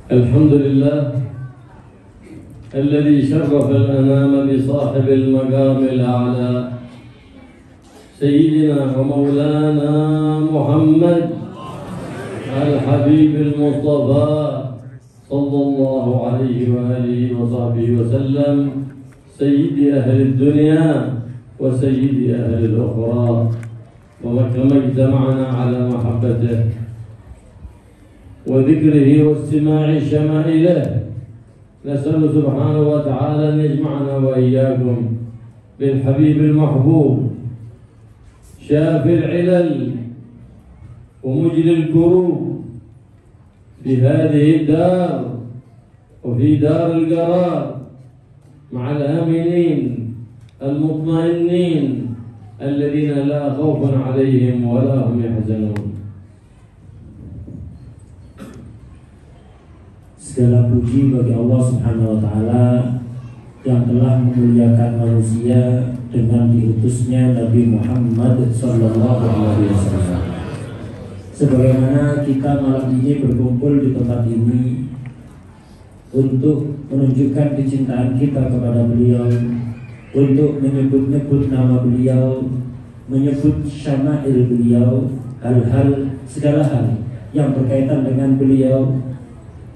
الحمد لله الذي شرف الأنام بصاحب المقام الأعلى سيدنا ومولانا محمد الحبيب المصطفى صلى الله عليه وآله وصحبه وسلم، سيد أهل الدنيا وسيد أهل الأخرى، وكما اجتمعنا على محبته وذكره واستماع شمائله، نسأل سبحانه وتعالى أن يجمعنا وإياكم بالحبيب المحبوب شافي العلل ومجلي الكروب في هذه الدار وفي دار القرار مع الآمنين المطمئنين الذين لا خوف عليهم ولا هم يحزنون. Segala puji bagi Allah Subhanahu wa Ta'ala yang telah memuliakan manusia dengan diutusnya Nabi Muhammad Sallallahu Alaihi Wasallam. Sebagaimana kita malam ini berkumpul di tempat ini untuk menunjukkan kecintaan kita kepada beliau, untuk menyebut-nyebut nama beliau, menyebut syama'il beliau, hal-hal, segala hal yang berkaitan dengan beliau.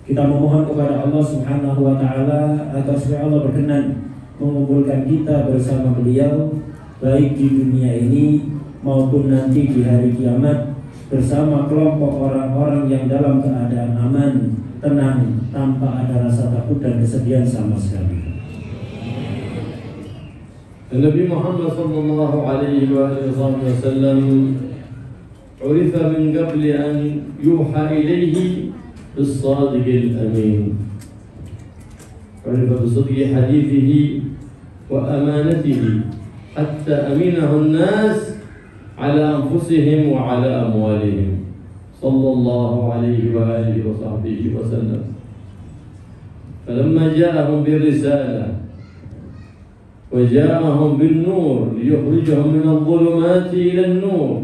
Kita memohon kepada Allah Subhanahu wa Ta'ala agar supaya Allah berkenan mengumpulkan kita bersama beliau, baik di dunia ini maupun nanti di hari kiamat, bersama kelompok orang-orang yang dalam keadaan aman, tenang, tanpa ada rasa takut dan kesedihan sama sekali. Nabi Muhammad sallallahu alaihi wasallam urifa min qabli an yuha ilayhi بالصادق الأمين، عرف بصدق حديثه وأمانته حتى أمينه الناس على أنفسهم وعلى أموالهم صلى الله عليه وآله وصحبه وسلم. فلما جاءهم بالرسالة وجاءهم بالنور ليخرجهم من الظلمات إلى النور،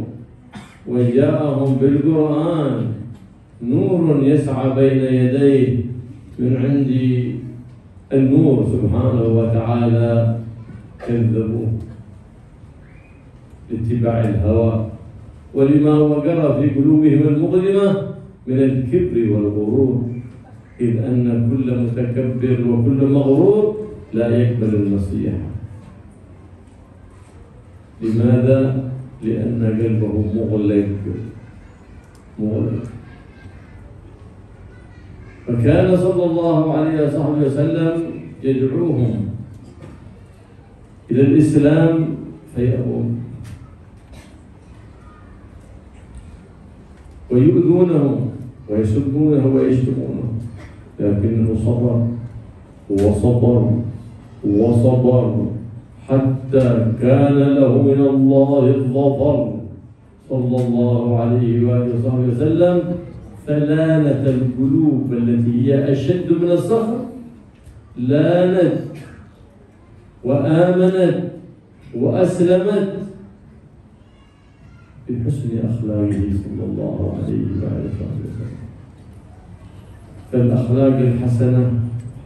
وجاءهم بالقرآن نور يسعى بين يديه من عند النور سبحانه وتعالى، كذبوه لاتباع الهوى ولما وقر في قلوبهم المظلمة من الكبر والغرور، إذ أن كل متكبر وكل مغرور لا يقبل النصيحة. لماذا؟ لأن قلبه مغلق. فكان صلى الله عليه وسلم يدعوهم إلى الإسلام فيأبون ويؤذونهم ويسبونه ويشتمونه، لكنه صبر وصبر وصبر حتى كان له من الله الظفر صلى الله عليه وآله وسلم. فلانت القلوب التي هي أشد من الصخر، لانت وآمنت وأسلمت بحسن أخلاقه صلى الله عليه وسلم. فالأخلاق الحسنة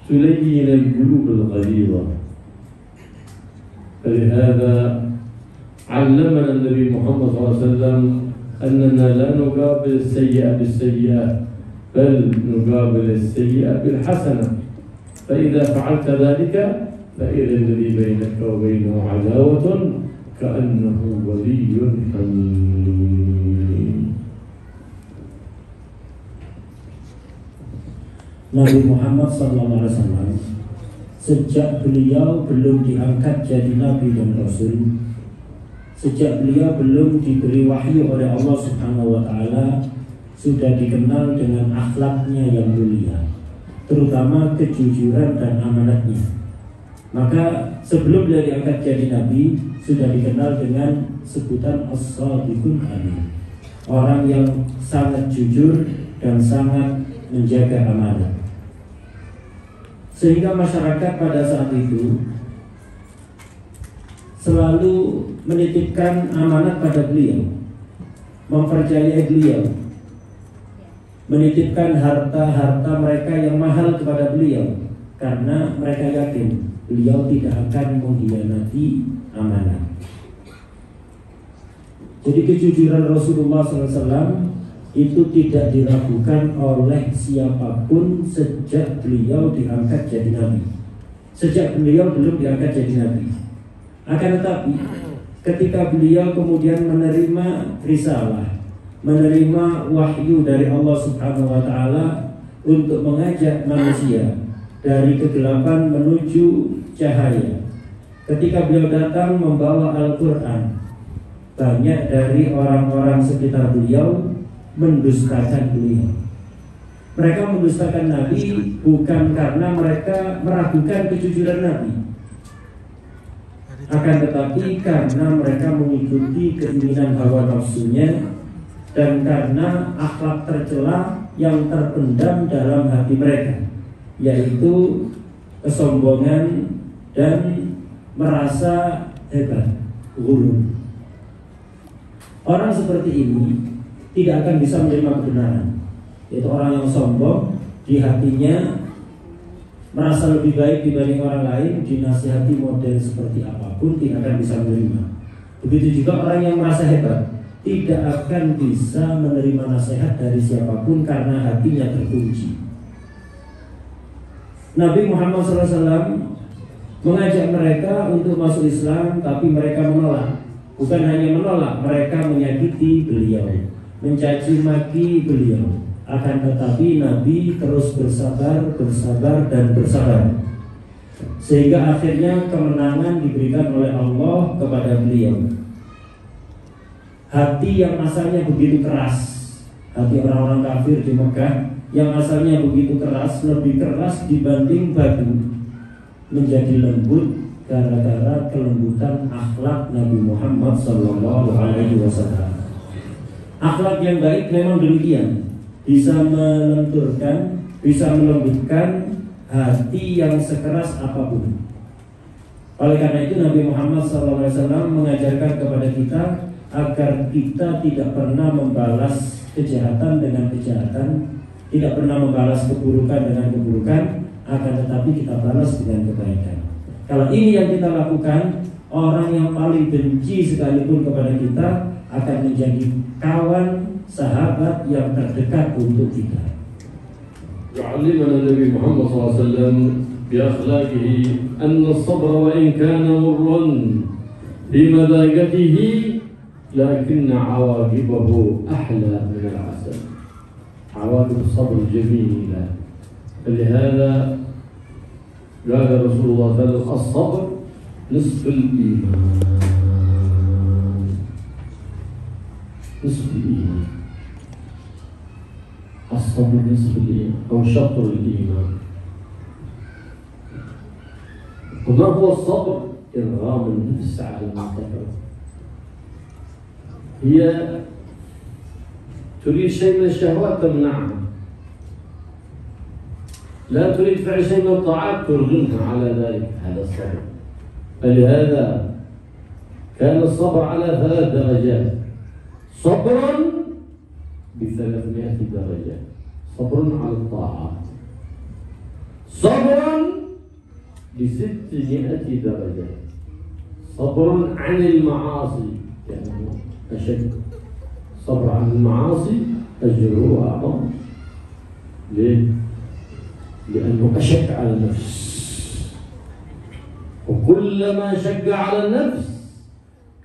تلين القلوب الغليظة. فلهذا علمنا النبي محمد صلى الله عليه وسلم أننا لا نقابل السيئة بالسيئة، بل نقابل السيئة بالحسنة. فإذا فعلت ذلك فإذا الذي بينك وبينه عداوة كأنه ولي حميم. Nabi Muhammad SAW sejak beliau belum diangkat jadi Nabi dan Rasul, sejak beliau belum diberi wahyu oleh Allah Subhanahu wa Ta'ala, sudah dikenal dengan akhlaknya yang mulia, terutama kejujuran dan amanatnya. Maka sebelum beliau diangkat jadi Nabi, sudah dikenal dengan sebutan As-Sadiqul Amin, orang yang sangat jujur dan sangat menjaga amanat. Sehingga masyarakat pada saat itu selalu menitipkan amanat pada beliau, mempercayai beliau, menitipkan harta-harta mereka yang mahal kepada beliau, karena mereka yakin beliau tidak akan mengkhianati amanah. Jadi kejujuran Rasulullah SAW itu tidak diragukan oleh siapapun sejak beliau diangkat jadi nabi. Sejak beliau belum diangkat jadi nabi. Akan tetapi ketika beliau kemudian menerima risalah, menerima wahyu dari Allah Subhanahu wa taala untuk mengajak manusia dari kegelapan menuju cahaya. Ketika beliau datang membawa Al-Qur'an, banyak dari orang-orang sekitar beliau mendustakan beliau. Mereka mendustakan Nabi bukan karena mereka meragukan kejujuran Nabi, akan tetapi karena mereka mengikuti keinginan hawa nafsunya dan karena akhlak tercela yang terpendam dalam hati mereka, yaitu kesombongan dan merasa hebat, ghurur. Orang seperti ini tidak akan bisa menerima kebenaran, yaitu orang yang sombong, di hatinya merasa lebih baik dibanding orang lain, dinasihati model seperti apapun tidak akan bisa menerima. Begitu juga orang yang merasa hebat, tidak akan bisa menerima nasihat dari siapapun karena hatinya terkunci. Nabi Muhammad SAW mengajak mereka untuk masuk Islam, tapi mereka menolak. Bukan hanya menolak, mereka menyakiti beliau, mencaci maki beliau. Akan tetapi Nabi terus bersabar dan bersabar, sehingga akhirnya kemenangan diberikan oleh Allah kepada beliau. Hati yang asalnya begitu keras, hati orang-orang kafir di Mekah yang asalnya begitu keras, lebih keras dibanding batu, menjadi lembut gara-gara kelembutan akhlak Nabi Muhammad SAW. Akhlak yang baik memang demikian, bisa melenturkan, bisa melembutkan hati yang sekeras apapun. Oleh karena itu Nabi Muhammad SAW mengajarkan kepada kita agar kita tidak pernah membalas kejahatan dengan kejahatan, tidak pernah membalas keburukan dengan keburukan, akan tetapi kita balas dengan kebaikan. Kalau ini yang kita lakukan, orang yang paling benci sekalipun kepada kita akan menjadi kawan, sahabat yang terdekat untuk kita. يعلمنا النبي محمد صلى الله عليه وسلم بأخلاقه أن الصبر وإن كان مرا في مذاقته لكن عواقبه أحلى من العسل. عواقب الصبر جميلة. فلهذا قال رسول الله صلى الله عليه وسلم الصبر نصف الإيمان. نصف الإيمان. الصبر نصف الإيمان أو شطر الإيمان. وما هو الصبر؟ إرغام النفس على المعتقد. هي تريد شيء من الشهوات تمنعها، لا تريد فعل شيء من الطاعات ترغمها على ذلك. هذا الصبر. فلهذا كان الصبر على 3 درجات. صبرا ب300 درجة. صبر على الطاعات، صبر ب600 درجة، صبر عن المعاصي يعني أشد. صبر عن المعاصي أجره أعظم. ليه؟ لأنه أشق على النفس، وكلما شق على النفس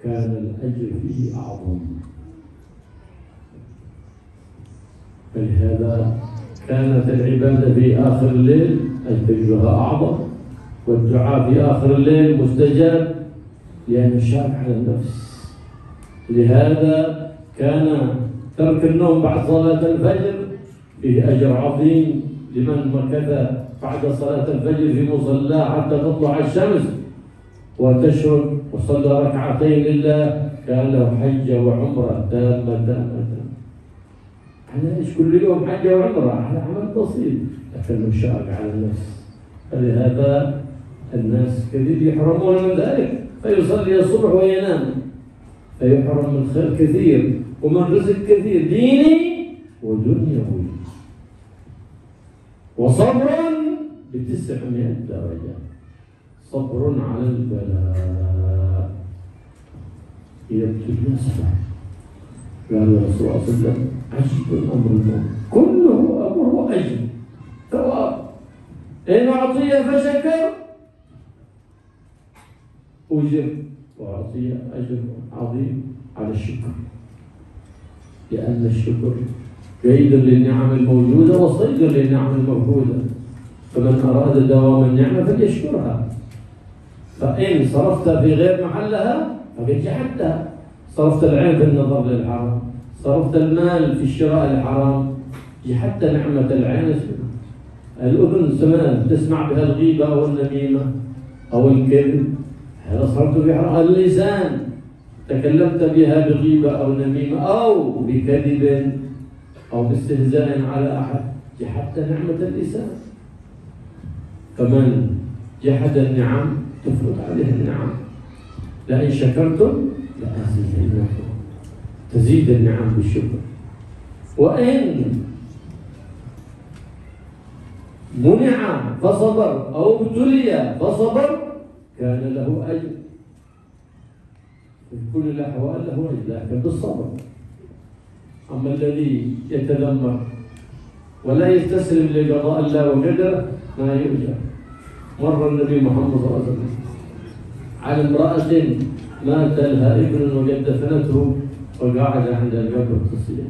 كان الأجر فيه أعظم. فلهذا كانت العبادة في آخر الليل أجرها أعظم، والدعاء في آخر الليل مستجاب لأنه شاق على النفس. لهذا كان ترك النوم بعد صلاة الفجر فيه أجر عظيم لمن مكث بعد صلاة الفجر في مصلى حتى تطلع الشمس وتشرق وصلى ركعتين لله كان له حجة وعمرة تامة. على ايش كل يوم حجة وعمرة؟ على عمل بسيط لكنه شاق على النفس. فلهذا الناس كثير يحرمون من ذلك، فيصلي الصبح وينام، فيحرم من خير كثير ومن رزق كثير ديني ودنيوي. وصبر ب900 درجة، صبر على البلاء يبتلي الصبر. قال الرسول صلى الله عليه وسلم عجب الأمر المؤمن كله أمره أجر ثواب، إن أعطي فشكر أجر، وأعطي أجر عظيم على الشكر، لأن الشكر قيد للنعم الموجودة وصيد للنعم المفقودة، فمن أراد دوام النعمة فليشكرها. فإن صرفت في غير محلها فقد جحدتها، صرفت العين في النظر للحرام، صرفت المال في الشراء الحرام، جحدت نعمة العين. الأذن سمعت تسمع بها الغيبة أو النميمة أو الكذب، هذا صرفت في حرام. اللسان تكلمت بها بغيبة أو نميمة أو بكذب أو باستهزاء على أحد، جحدت نعمة اللسان. فمن جحد النعم تفوت عليه النعم، لئن شكرتم لأزيدنكم، تزيد النعم بالشكر. وإن منع فصبر أو ابتلي فصبر كان له أجر، في كل الأحوال له أجر لكن بالصبر. أما الذي يتذمر ولا يستسلم لقضاء الله وقدره ما يؤجر. مر النبي محمد صلى الله عليه وسلم على امرأة مات لها ابن وقد دفنته وقعد عند القبر تصيح،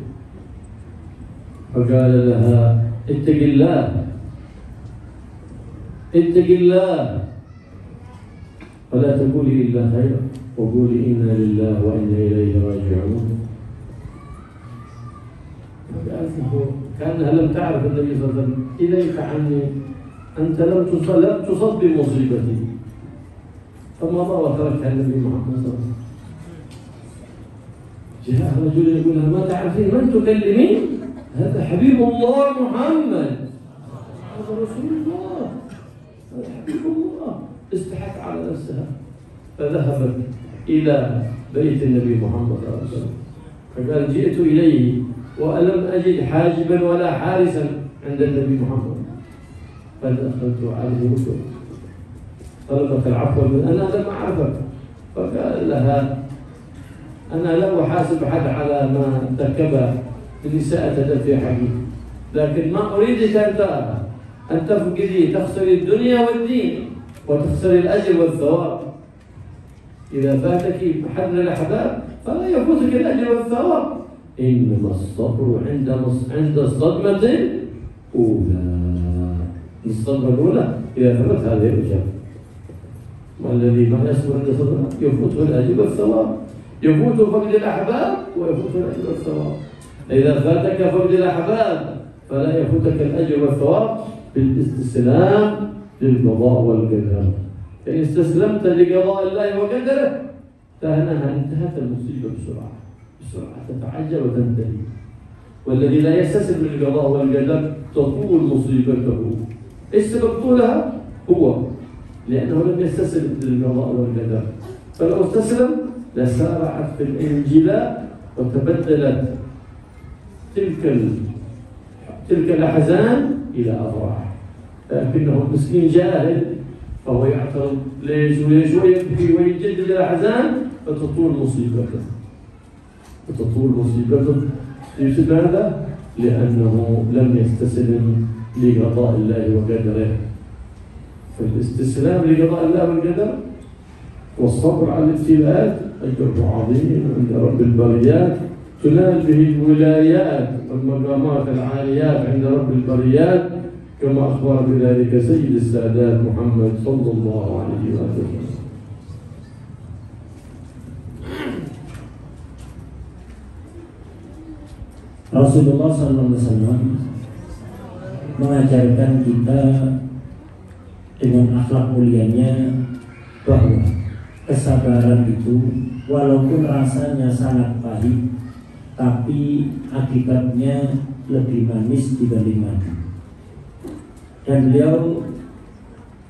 فقال لها اتق الله اتق الله ولا تقولي إلا خيرا وقولي إنا لله وإنا إليه راجعون. كأنها لم تعرف النبي صلى الله عليه وسلم إليك عني أنت لم تصب بمصيبتي، فمضى وتركها النبي محمد صلى الله عليه وسلم. جاء رجل يقول لها ما تعرفين من تكلمين؟ هذا حبيب الله محمد، هذا رسول الله، هذا حبيب الله. استحت على نفسها فذهبت إلى بيت النبي محمد صلى الله عليه وسلم فقال جئت إليه وألم أجد حاجبا ولا حارسا عند النبي محمد، فدخلت عليه وسلم طلبت العفو أنا لم أعرفك، فقال لها أنا لم أحاسب أحد على ما ارتكب النساء تدل في حقي، لكن ما أريدك أن تفقدي تخسري الدنيا والدين وتخسري الأجر والثواب. إذا فاتك أحد الأحباب فلا يفوتك الأجر والثواب، إنما الصبر عند الصدمة الأولى. الصدمة الأولى إذا ثبت هذه الأجر، والذي ما يصبر عند الصدمة يفوته الأجر والثواب، يفوت فقد الأحباب ويفوت الأجر والثواب. إذا فاتك فقد الأحباب فلا يفوتك الأجر والثواب بالاستسلام للقضاء والقدر. فإن استسلمت لقضاء الله وقدره انتهت المصيبة بسرعة تتعجل وتنتهي. والذي لا يستسلم للقضاء والقدر تطول مصيبته. ايش سبب طولها؟ هو لأنه لم يستسلم للقضاء والقدر، فلو استسلم لسارعت في الانجلاء وتبدلت تلك الأحزان إلى أفراح. لكنه مسكين جاهل فهو يعترض ليش ويبكي ويجدد الأحزان فتطول مصيبته. لماذا؟ لأنه لم يستسلم لقضاء الله وقدره. فالاستسلام لقضاء الله والقدر والصبر على الابتلاءات أجر عظيم عند رب البريات، تنال به الولايات والمقامات العاليات عند رب البريات، كما أخبر بذلك سيد السادات محمد صلى الله عليه وسلم. Rasulullah SAW mengajarkan kita dengan akhlak mulianya bahwa kesabaran itu walaupun rasanya sangat pahit, tapi akibatnya lebih manis dibanding madu. Dan beliau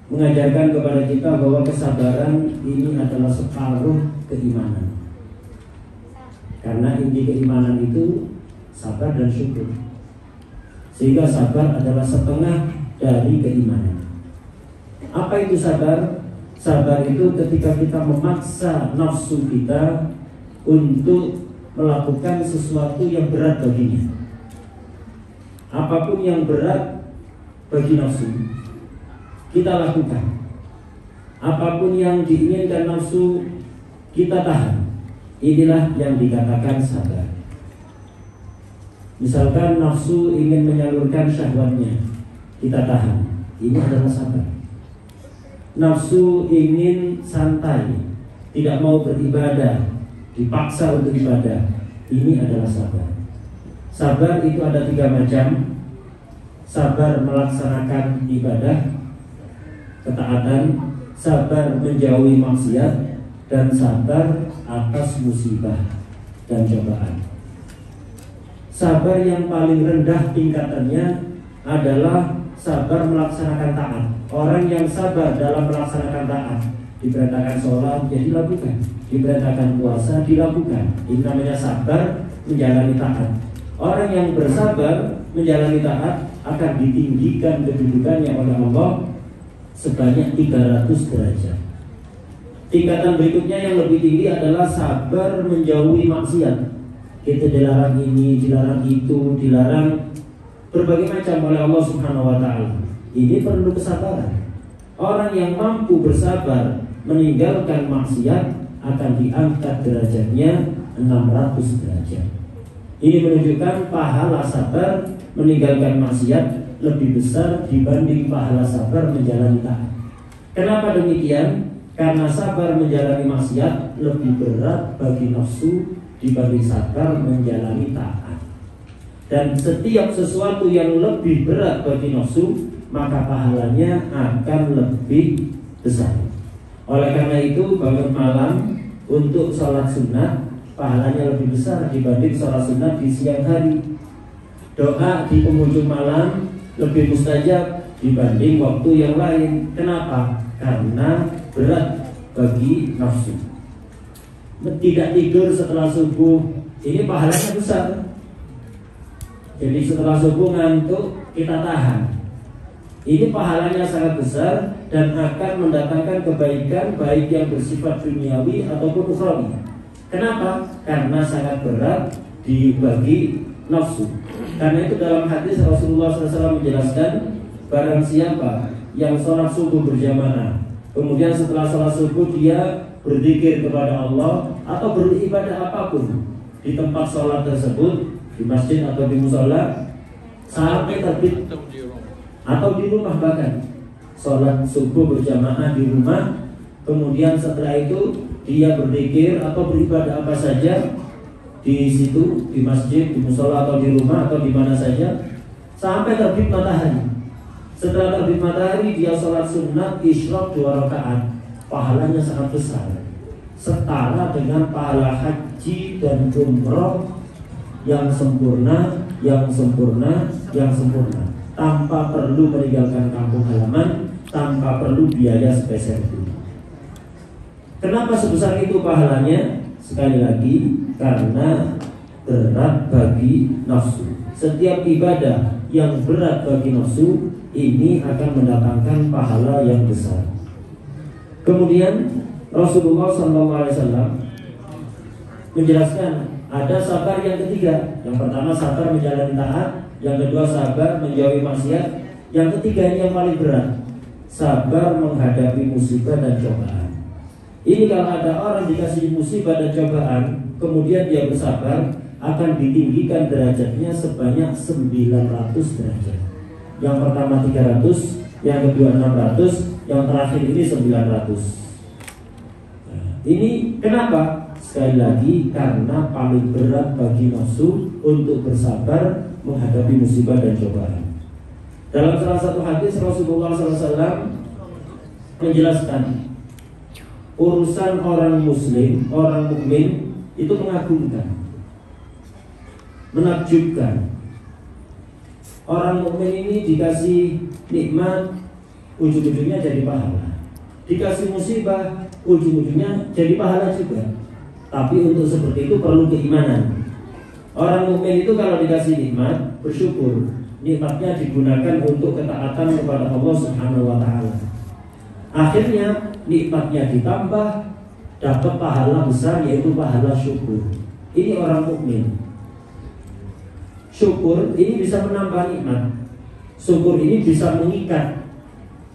mengajarkan kepada kita bahwa kesabaran ini adalah separuh keimanan. Karena inti keimanan itu sabar dan syukur. Sehingga sabar adalah setengah dari keimanan. Apa itu sabar? Sabar itu ketika kita memaksa nafsu kita untuk melakukan sesuatu yang berat baginya. Apapun yang berat bagi nafsu, kita lakukan. Apapun yang diinginkan nafsu, kita tahan. Inilah yang dikatakan sabar. Misalkan nafsu ingin menyalurkan syahwatnya, kita tahan. Ini adalah sabar. Nafsu ingin santai, tidak mau beribadah, dipaksa untuk ibadah. Ini adalah sabar. Sabar itu ada 3 macam. Sabar melaksanakan ibadah, ketaatan, sabar menjauhi maksiat, dan sabar atas musibah dan cobaan. Sabar yang paling rendah tingkatannya adalah sabar melaksanakan taat. Orang yang sabar dalam melaksanakan taat, diperintahkan sholat, ya dilakukan. Diperintahkan puasa, dilakukan. Ini namanya sabar menjalani taat. Orang yang bersabar menjalani taat akan ditinggikan kedudukannya oleh Allah sebanyak 300 derajat. Tingkatan berikutnya yang lebih tinggi adalah sabar menjauhi maksiat. Kita dilarang ini, dilarang itu, dilarang berbagai macam oleh Allah Subhanahu wa ta'ala. Ini perlu kesabaran. Orang yang mampu bersabar meninggalkan maksiat akan diangkat derajatnya 600 derajat. Ini menunjukkan pahala sabar meninggalkan maksiat lebih besar dibanding pahala sabar menjalani taat. Kenapa demikian? Karena sabar menjalani maksiat lebih berat bagi nafsu dibanding sabar menjalani taat. Dan setiap sesuatu yang lebih berat bagi nafsu, maka pahalanya akan lebih besar. Oleh karena itu, bangun malam untuk sholat sunnah pahalanya lebih besar dibanding sholat sunnah di siang hari. Doa di penghujung malam lebih mustajab dibanding waktu yang lain. Kenapa? Karena berat bagi nafsu. Tidak tidur setelah subuh, ini pahalanya besar. Jadi setelah subuh ngantuk, kita tahan. Ini pahalanya sangat besar dan akan mendatangkan kebaikan baik yang bersifat duniawi ataupun ukhrawi. Kenapa? Karena sangat berat dibagi nafsu. Karena itu dalam hadis Rasulullah SAW menjelaskan, barang siapa yang sholat subuh berjamaah, kemudian setelah sholat subuh dia berzikir kepada Allah atau beribadah apapun di tempat sholat tersebut, di masjid atau di musola, sampai terbit atau di rumah, bahkan sholat subuh berjamaah di rumah, kemudian setelah itu dia berzikir atau beribadah apa saja di situ, di masjid, di musola atau di rumah atau di mana saja, sampai terbit matahari. Setelah terbit matahari dia sholat sunnah isyraq 2 rakaat, pahalanya sangat besar, setara dengan pahala haji dan umroh yang sempurna, tanpa perlu meninggalkan kampung halaman, tanpa perlu biaya spesial itu. Kenapa sebesar itu pahalanya? Sekali lagi, karena berat bagi nafsu. Setiap ibadah yang berat bagi nafsu ini akan mendatangkan pahala yang besar. Kemudian Rasulullah SAW menjelaskan ada sabar yang ketiga. Yang pertama sabar menjalani taat, yang kedua sabar menjauhi maksiat, yang ketiga ini yang paling berat, sabar menghadapi musibah dan cobaan. Ini kalau ada orang dikasih musibah dan cobaan, kemudian dia bersabar, akan ditinggikan derajatnya sebanyak 900 derajat. Yang pertama 300, yang kedua 600, yang terakhir ini 900. Ini kenapa? Sekali lagi, karena paling berat bagi nafsu untuk bersabar menghadapi musibah dan cobaan. Dalam salah satu hadis Rasulullah SAW menjelaskan, urusan orang muslim, orang mukmin itu mengagumkan, menakjubkan. Orang mukmin ini dikasih nikmat, ujung-ujungnya jadi pahala. Dikasih musibah, ujung-ujungnya jadi pahala juga. Tapi untuk seperti itu perlu keimanan. Orang mukmin itu kalau dikasih nikmat bersyukur. Nikmatnya digunakan untuk ketaatan kepada Allah Subhanahu wa taala. Akhirnya nikmatnya ditambah, dapat pahala besar yaitu pahala syukur. Ini orang mukmin. Syukur ini bisa menambah nikmat. Syukur ini bisa mengikat,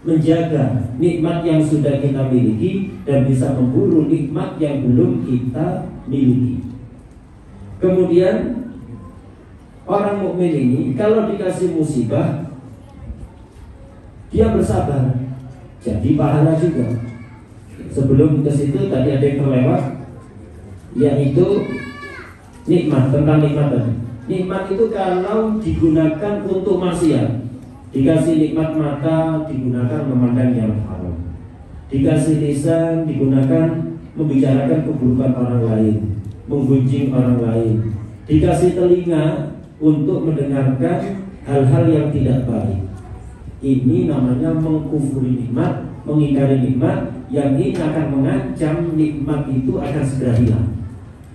menjaga nikmat yang sudah kita miliki dan bisa memburu nikmat yang belum kita miliki. Kemudian orang mukmin ini kalau dikasih musibah dia bersabar, jadi pahala juga. Sebelum ke situ tadi ada yang terlewat, yaitu nikmat, tentang nikmat tadi. Nikmat itu kalau digunakan untuk maksiat, dikasih nikmat mata digunakan memandang yang haram, dikasih lisan digunakan membicarakan keburukan orang lain, menggunjing orang lain, dikasih telinga untuk mendengarkan hal-hal yang tidak baik. Ini namanya mengkufuri nikmat, mengingkari nikmat, yang ini akan mengancam nikmat itu akan segera hilang.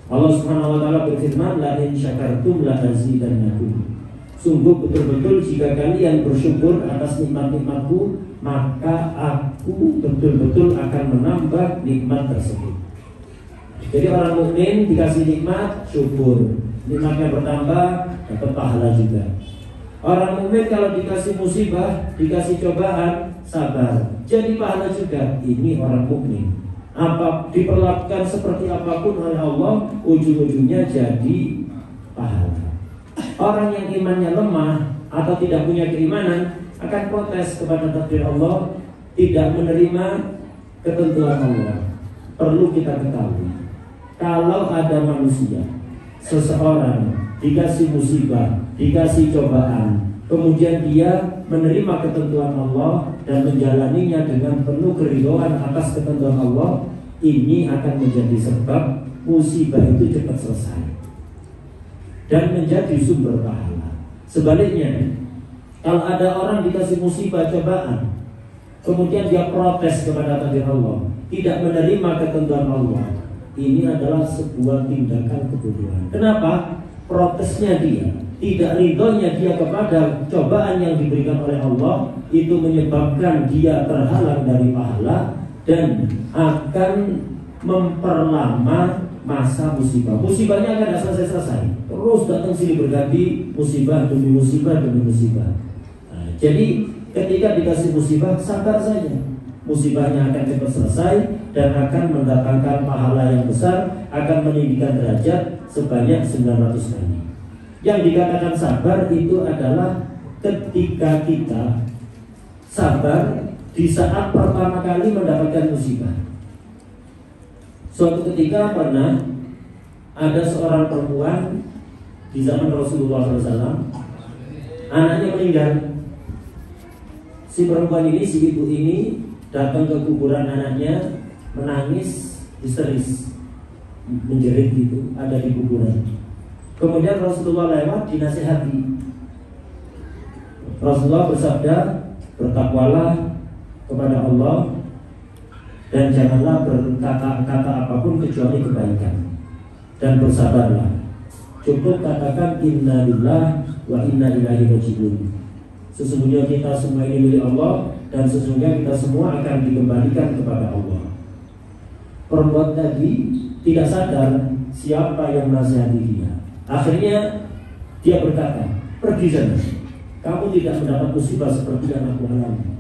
Allah Subhanahu wa taala berfirman, la in syakartum la azidannakum. Sungguh betul-betul jika kalian bersyukur atas nikmat-nikmatku, maka aku betul-betul akan menambah nikmat tersebut. Jadi orang mukmin dikasih nikmat, syukur. Nikmatnya bertambah, dapat pahala juga. Orang mukmin kalau dikasih musibah, dikasih cobaan, sabar, jadi pahala juga. Ini orang mukmin. Apa diperlakukan seperti apapun oleh Allah, ujung-ujungnya jadi pahala. Orang yang imannya lemah atau tidak punya keimanan akan protes kepada takdir Allah, tidak menerima ketentuan Allah. Perlu kita ketahui, kalau ada manusia, seseorang dikasih musibah, dikasih cobaan, kemudian dia menerima ketentuan Allah dan menjalaninya dengan penuh keridhaan atas ketentuan Allah, ini akan menjadi sebab musibah itu cepat selesai dan menjadi sumber pahala. Sebaliknya, kalau ada orang dikasih musibah cobaan, kemudian dia protes kepada takdir Allah, tidak menerima ketentuan Allah, ini adalah sebuah tindakan kebodohan. Kenapa? Protesnya dia, tidak ridhonya dia kepada cobaan yang diberikan oleh Allah, itu menyebabkan dia terhalang dari pahala dan akan memperlama masa musibah. Musibahnya akan tidak selesai-selesai, terus datang sini berganti musibah demi musibah demi musibah. Nah, jadi ketika dikasih musibah, sabar saja, musibahnya akan cepat selesai dan akan mendatangkan pahala yang besar, akan meninggikan derajat sebanyak 900 kali. Yang dikatakan sabar itu adalah ketika kita sabar di saat pertama kali mendapatkan musibah. Suatu ketika pernah ada seorang perempuan di zaman Rasulullah SAW, anaknya meninggal. Si perempuan ini, si ibu ini datang ke kuburan anaknya, menangis histeris, menjerit gitu, ada di kuburan. Kemudian Rasulullah lewat, dinasihati. Rasulullah bersabda, bertakwalah kepada Allah dan janganlah berkata-kata apapun kecuali kebaikan, dan bersabarlah. Cukup katakan inna lillah wa inna ilaihi raji'un. Sesungguhnya kita semua ini milik Allah dan sesungguhnya kita semua akan dikembalikan kepada Allah. Perempuan tadi tidak sadar siapa yang menasihati dia. Akhirnya dia berkata, pergi sana, kamu tidak mendapat musibah seperti yang aku alami.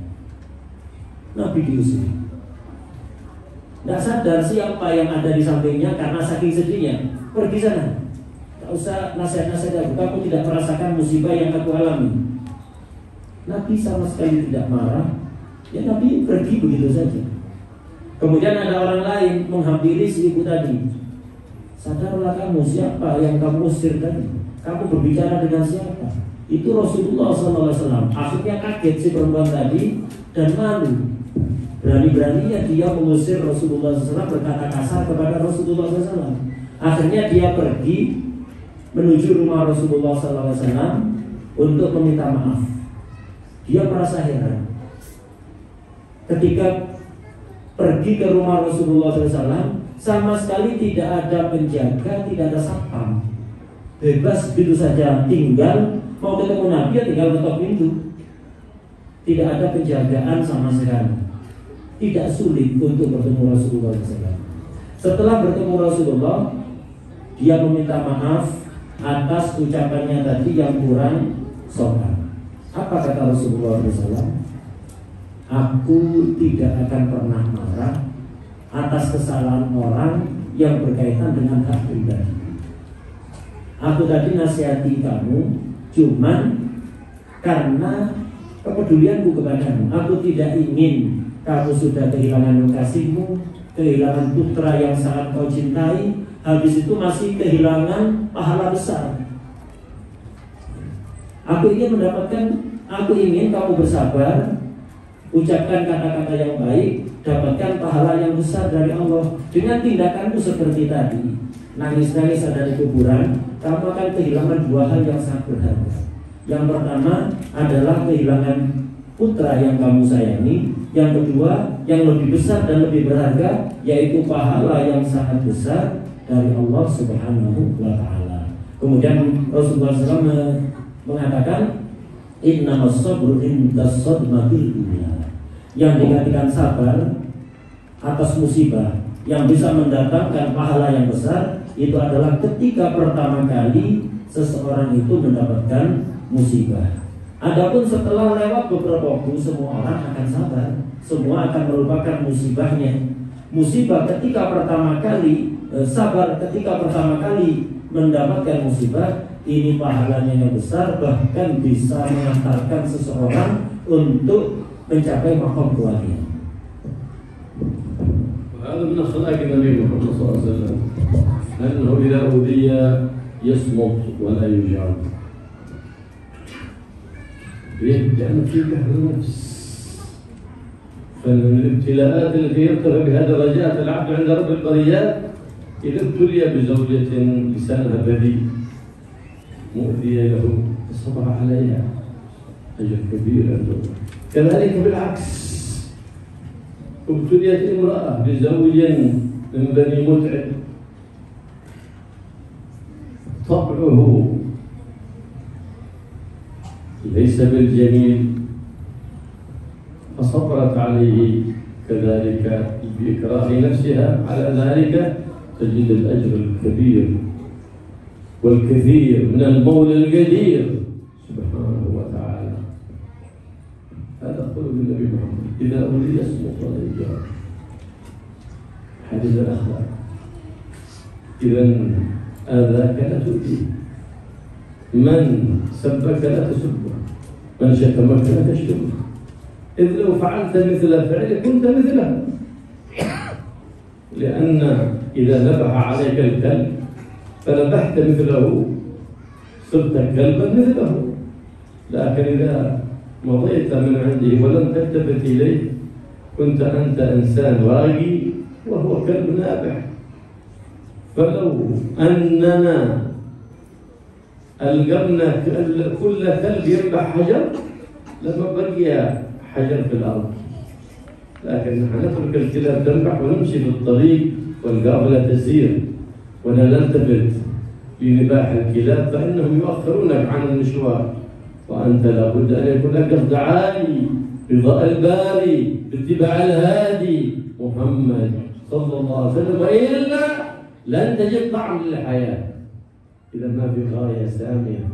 Nabi diusir. Tidak sadar siapa yang ada di sampingnya karena saking sedihnya. Pergi sana, tak usah nasihat-nasihat aku, kamu tidak merasakan musibah yang aku alami. Nabi sama sekali tidak marah. Ya Nabi pergi begitu saja. Kemudian ada orang lain menghampiri si ibu tadi. Sadarlah kamu, siapa yang kamu usir tadi? Kamu berbicara dengan siapa? Itu Rasulullah SAW. Akhirnya kaget si perempuan tadi dan malu. Berani-beraninya dia mengusir Rasulullah SAW, berkata kasar kepada Rasulullah SAW. Akhirnya dia pergi menuju rumah Rasulullah SAW untuk meminta maaf. Dia merasa heran ketika pergi ke rumah Rasulullah SAW, sama sekali tidak ada penjaga, tidak ada satpam, bebas begitu saja, tinggal mau ketemu Nabi ya tinggal ketok pintu, tidak ada penjagaan sama sekali, tidak sulit untuk bertemu Rasulullah SAW. Setelah bertemu Rasulullah, dia meminta maaf atas ucapannya tadi yang kurang sopan. Apa kata Rasulullah SAW? Aku tidak akan pernah marah atas kesalahan orang yang berkaitan dengan hak pribadi. Aku tadi nasihati kamu cuman karena kepedulianku kepadamu. Aku tidak ingin kamu sudah kehilangan kekasihmu, kehilangan putra yang sangat kau cintai, habis itu masih kehilangan pahala besar. Aku ingin kamu bersabar, ucapkan kata-kata yang baik, dapatkan pahala yang besar dari Allah. Dengan tindakanmu seperti tadi, nangis-nangis ada di kuburan, kamu akan kehilangan dua hal yang sangat berharga. Yang pertama adalah kehilangan putra yang kamu sayangi. Yang kedua, yang lebih besar dan lebih berharga, yaitu pahala yang sangat besar dari Allah Subhanahu wa Ta'ala. Kemudian Rasulullah SAW mengatakan, innamas sabru indas sadmatil ula. Yang dikatakan sabar atas musibah yang bisa mendatangkan pahala yang besar itu adalah ketika pertama kali seseorang itu mendapatkan musibah. Adapun setelah lewat beberapa waktu, semua orang akan sabar, semua akan melupakan musibahnya. Musibah ketika pertama kali, sabar ketika pertama kali mendapatkan musibah, ini pahalanya yang besar, bahkan bisa mengantarkan seseorang untuk mencapai maqam kewajiban. وهذا من أخلاق النبي محمد صلى الله عليه وسلم أنه إذا أوذي يصمت ولا يجاب. لأن في بحر النفس، فمن الابتلاءات التي يرتفع بها درجات العبد عند رب البريات إذا ابتلي بزوجة لسانها بذيء مؤذية له فصبر عليها أجر كبير عنده. كذلك بالعكس، ابتليت امرأة بزوج من بني متعب طبعه ليس بالجميل فصبرت عليه كذلك بإكراه نفسها على ذلك، تجد الأجر الكبير والكثير من المولى القدير سبحانه وتعالى. هذا قول النبي محمد إذا أولي يصمت ولا يجاب. حديث الأخلاق. إذا آذاك لا تؤذيه، من سبك لا تسبه، من شتمك لا تشتمه، إذ لو فعلت مثل فعله كنت مثله. لأن إذا نبح عليك الكلب فنبحت مثله صرت كلبا مثله. لكن إذا مضيت من عنده ولم تلتفت إليه كنت أنت إنسان راقي وهو كلب نابح. فلو أننا ألقمنا كل كلب ينبح حجر لما بقي حجر في الأرض، لكن نحن نترك الكلاب تنبح ونمشي في الطريق والقافلة تسير ولا نلتفت لنباح الكلاب فإنهم يؤخرونك عن المشوار، وأنت لابد أن يكون لك قصد عالي رضاء الباري باتباع الهادي محمد صلى الله عليه وسلم، وإلا لن تجد طعم للحياة. إذا ما في غاية سامية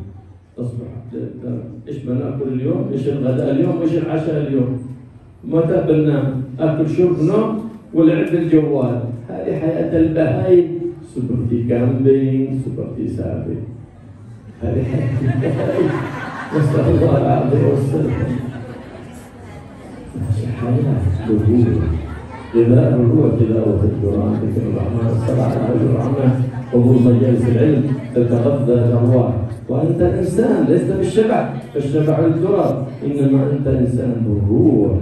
تصبح إيش بناكل اليوم، إيش الغداء اليوم، إيش العشاء اليوم، متى بننام، أكل شرب نوم ولعب الجوال. هذه حياة البهائم، seperti kambing, seperti sapi. هذه حياة البهائم. نسأل الله العافية والسلامة. حياة بهيمة. إذا هو تلاوة القرآن ذكر الرحمن الصلاة على الرحمن وهو مجالس العلم تتغذى الأرواح، وأنت إنسان لست بالشبع، فالشبع التراب، إنما أنت إنسان بالروح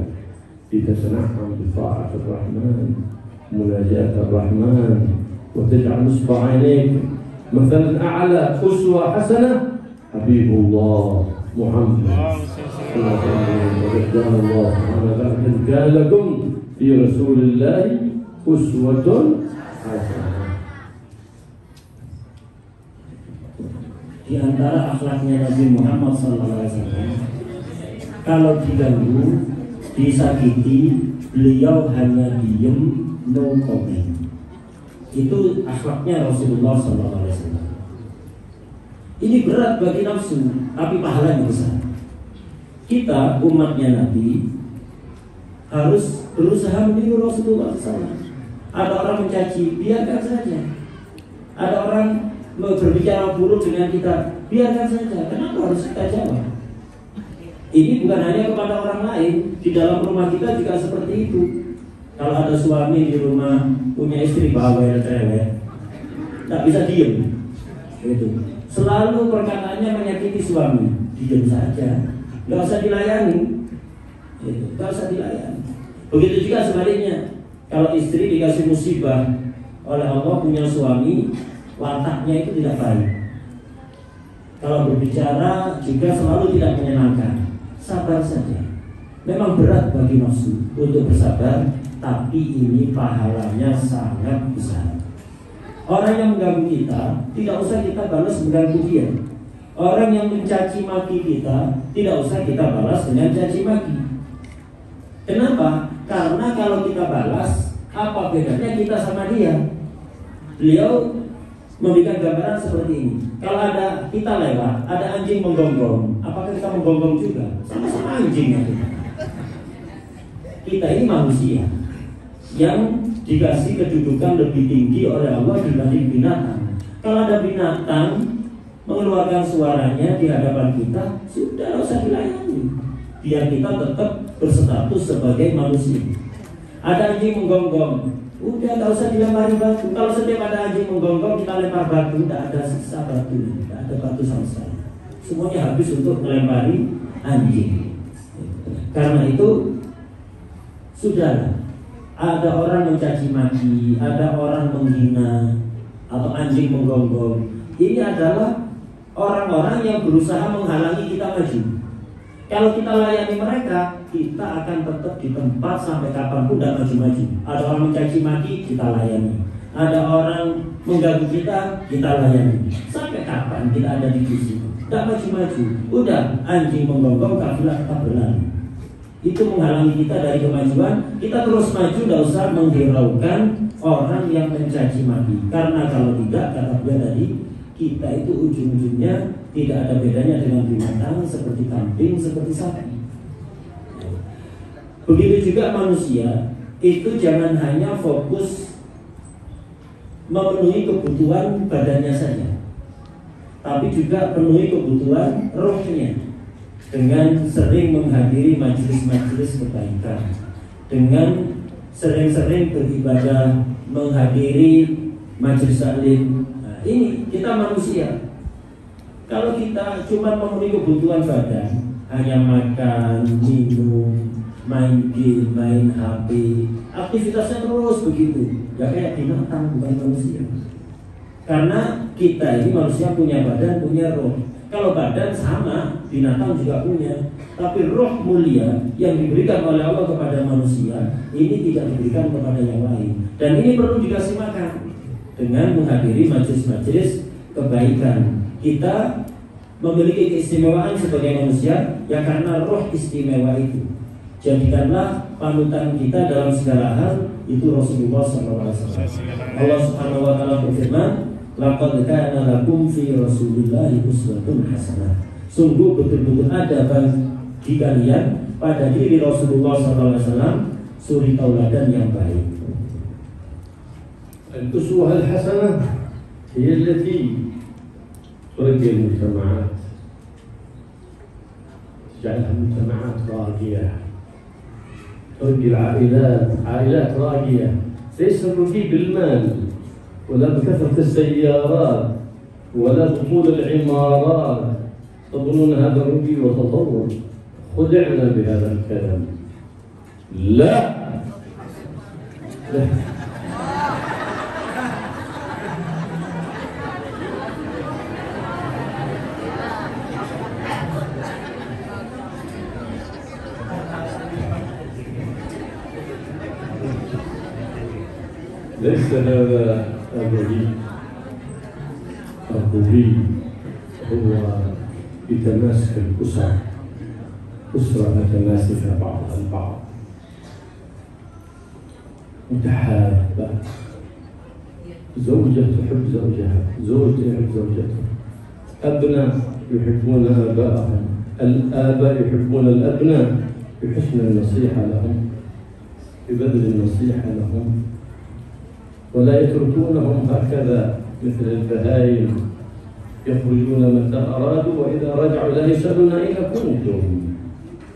لتتنعم بطاعة الرحمن مناجاة الرحمن، وتجعل نصب عينيك مثلا أعلى أسوة حسنة حبيب الله محمد صلى الله عليه وسلم. الله سبحانه وتعالى كان لكم في رسول الله أسوة Di antara akhlaknya Nabi Muhammad SAW, kalau diganggu, disakiti, beliau hanya diem, no comment. Itu akhlaknya Rasulullah SAW. Ini berat bagi nafsu, tapi pahalanya besar. Kita umatnya Nabi harus berusaha meniru Rasulullah SAW. Ada orang mencaci, biarkan saja. Ada orang berbicara buruk dengan kita, biarkan saja. Kenapa harus kita jawab? Ini bukan hanya kepada orang lain, di dalam rumah kita juga seperti itu. Kalau ada suami di rumah punya istri bawel cerewet, tak bisa diem. Itu selalu perkataannya menyakiti suami, diem saja, nggak usah dilayani. Nggak usah dilayani. Begitu juga sebaliknya, kalau istri dikasih musibah oleh Allah punya suami, wataknya itu tidak baik. Kalau berbicara juga selalu tidak menyenangkan. Sabar saja. Memang berat bagi nafsu untuk bersabar, tapi ini pahalanya sangat besar. Orang yang mengganggu kita, tidak usah kita balas mengganggu dia. Orang yang mencaci maki kita, tidak usah kita balas dengan caci maki. Kenapa? Karena kalau kita balas, apa bedanya kita sama dia? Beliau memberikan gambaran seperti ini. Kalau ada kita lewat, ada anjing menggonggong, apakah kita menggonggong juga? Sama-sama anjingnya kita. Kita ini manusia yang dikasih kedudukan lebih tinggi oleh Allah dibanding binatang. Kalau ada binatang mengeluarkan suaranya di hadapan kita, sudah usah dilayani. Biar kita tetap berstatus sebagai manusia. Ada anjing menggonggong, udah gak usah dilempari batu. Kalau setiap ada anjing menggonggong kita lempar batu, tidak ada sisa batu, tidak ada batu sama sekali. Semuanya habis untuk melempari anjing. Karena itu sudahlah. Ada orang mencaci maki, ada orang menghina, atau anjing menggonggong. Ini adalah orang-orang yang berusaha menghalangi kita maju. Kalau kita layani mereka, kita akan tetap di tempat sampai kapanpun tidak maju-maju. Ada orang mencaci maki, kita layani. Ada orang mengganggu kita, kita layani. Sampai kapan kita ada di sisi? Tidak maju-maju. Udah, anjing menggonggong, kafilah tetap berlari. Itu menghalangi kita dari kemajuan. Kita terus maju, tidak usah menghiraukan orang yang mencaci maki. Karena kalau tidak, kata dia tadi, kita itu ujung-ujungnya tidak ada bedanya dengan binatang seperti kambing, seperti sapi. Begitu juga manusia, itu jangan hanya fokus memenuhi kebutuhan badannya saja, tapi juga penuhi kebutuhan rohnya dengan sering menghadiri majelis-majelis kebaikan, dengan sering-sering beribadah, menghadiri majelis taklim. Nah, ini kita manusia. Kalau kita cuma memenuhi kebutuhan badan, hanya makan, minum, main game, main HP, aktivitasnya terus begitu, ya kayak binatang, bukan manusia. Karena kita ini manusia punya badan, punya roh. Kalau badan sama, binatang juga punya. Tapi roh mulia yang diberikan oleh Allah kepada manusia, ini tidak diberikan kepada yang lain. Dan ini perlu dikasih makan dengan menghadiri majelis-majelis kebaikan. Kita memiliki keistimewaan sebagai manusia ya karena roh istimewa itu. Jadikanlah panutan kita dalam segala hal itu Rasulullah SAW. Allah Subhanahu wa taala berfirman, "Laqad kana lakum fi Rasulillahi uswatun hasanah." Sungguh betul-betul ada bagi kalian pada diri Rasulullah SAW suri tauladan yang baik. Al-uswah al-hasanah hiya allati ترقي المجتمعات، تجعلها مجتمعات راقية، ترقي العائلات، عائلات راقية، ليس الرقي بالمال ولا بكثرة السيارات ولا بطول العمارات. تظنون هذا الرقي وتطور؟ خدعنا بهذا الكلام. لا ليس هذا أبوي، أبوي هو بتماسك الأسر، أسرة متماسكة بعضها البعض، متحابة، زوجة تحب زوجها، زوج يحب زوجته، أبناء يحبون آباءهم، الآباء يحبون الأبناء بحسن النصيحة لهم، ببذل النصيحة لهم، ولا يتركونهم هكذا مثل البهائم يخرجون متى أرادوا، وإذا رجعوا لا يسألون أين كنتم،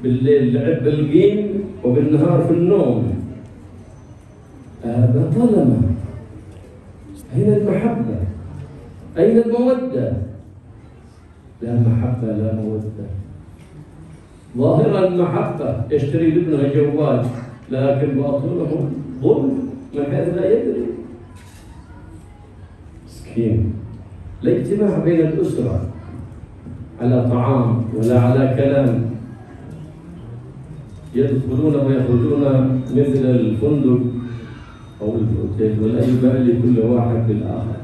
بالليل لعب بالجيم وبالنهار في النوم. هذا ظلمة. أين المحبة؟ أين المودة؟ لا محبة لا مودة. ظاهرا المحبة يشتري لابنه جوال، لكن باطنه ظلم من حيث لا يدري. مسكين. لا اجتماع بين الأسرة على طعام ولا على كلام، يدخلون ويخرجون مثل الفندق أو الأوتيل، ولا يبالي كل واحد بالآخر.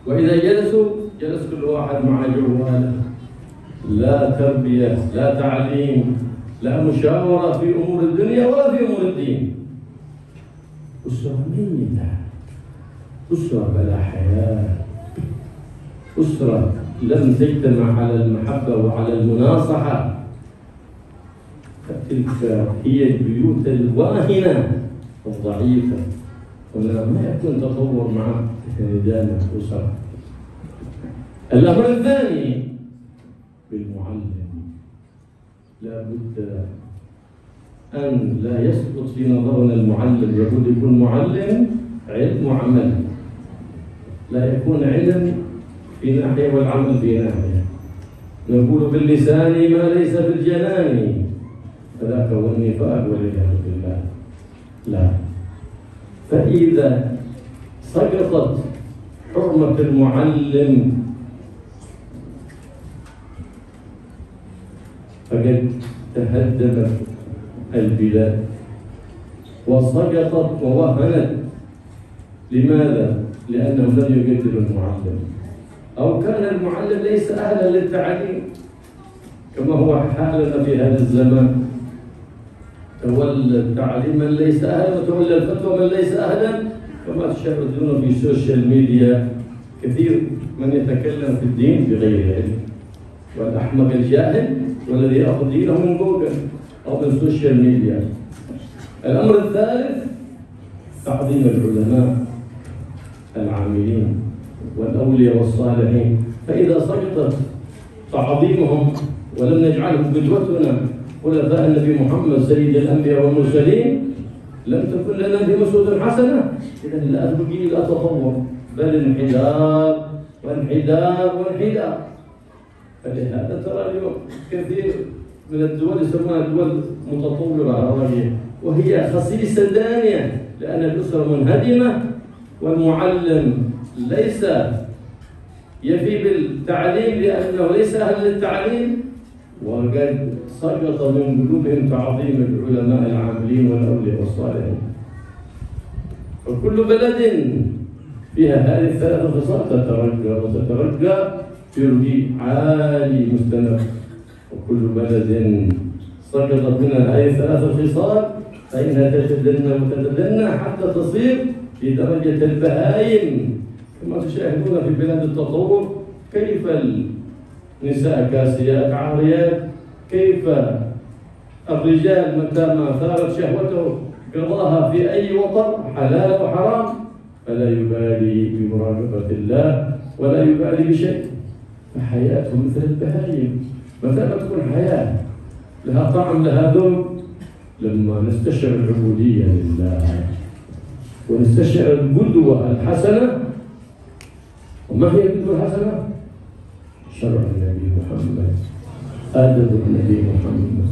وإذا جلسوا جلس كل واحد مع جواله، لا تربية، لا تعليم، لا مشاورة في أمور الدنيا ولا في أمور الدين. أسرة ميتة، أسرة بلا حياة، أسرة لم تجتمع على المحبة وعلى المناصحة. فتلك هي البيوت الواهنة الضعيفة، ولا ما يكون تطور مع هذه الأسرة. الأمر الثاني بالمعلم، لا بد أن لا يسقط في نظرنا المعلم، يقول يكون معلم علم وعمل، لا يكون علم في ناحية والعمل في ناحية. نقول باللسان ما ليس بالجنان، فذاك هو النفاق والعياذ بالله. لا، فإذا سقطت حرمة المعلم فقد تهدمت البلاد وسقطت ووهنت. لماذا؟ لأنهم لم يقدروا المعلم، أو كان المعلم ليس أهلا للتعليم، كما هو حالنا في هذا الزمان. تولى التعليم من ليس أهلا، وتولى الفتوى من ليس أهلا، كما تشاهدون في السوشيال ميديا كثير من يتكلم في الدين بغير علم، والأحمق الجاهل والذي يأخذ دينه من جوجل أو من السوشيال ميديا. الأمر الثالث تعظيم العلماء العاملين والأولياء والصالحين، فإذا سقطت تعظيمهم ولم نجعلهم قدوتنا خلفاء النبي محمد سيد الأنبياء والمرسلين، لم تكن لنا بهم أسوة حسنة. إذا لا تبقي لا تطور، بل انحدار وانحدار وانحدار. فلهذا ترى اليوم كثير من الدول يسمونها دول متطورة عربية، وهي خسيسة دانية، لأن الأسرة منهدمة والمعلم ليس يفي بالتعليم لأنه ليس أهل للتعليم، وقد سقط من قلوبهم تعظيم العلماء العاملين والأولياء والصالحين. فكل بلد فيها هذه الثلاث خصال تترقى وتترقى في رقي عالي مستمر، وكل بلد سقطت منها هذه الثلاث خصال فإنها تتدنى وتتدنى حتى تصير في درجة البهائم، كما تشاهدون في بلاد التطور كيف النساء كاسيات عاريات، كيف الرجال متى ما ثارت شهوته قضاها في أي وطن حلال وحرام، فلا يبالي بمراقبة الله ولا يبالي بشيء. فحياتهم مثل البهائم. متى ما تكون حياة لها طعم لها ذوق؟ لما نستشعر العبودية لله ونستشعر القدوة الحسنة. وما هي القدوة الحسنة؟ شرع النبي محمد، أدب النبي محمد،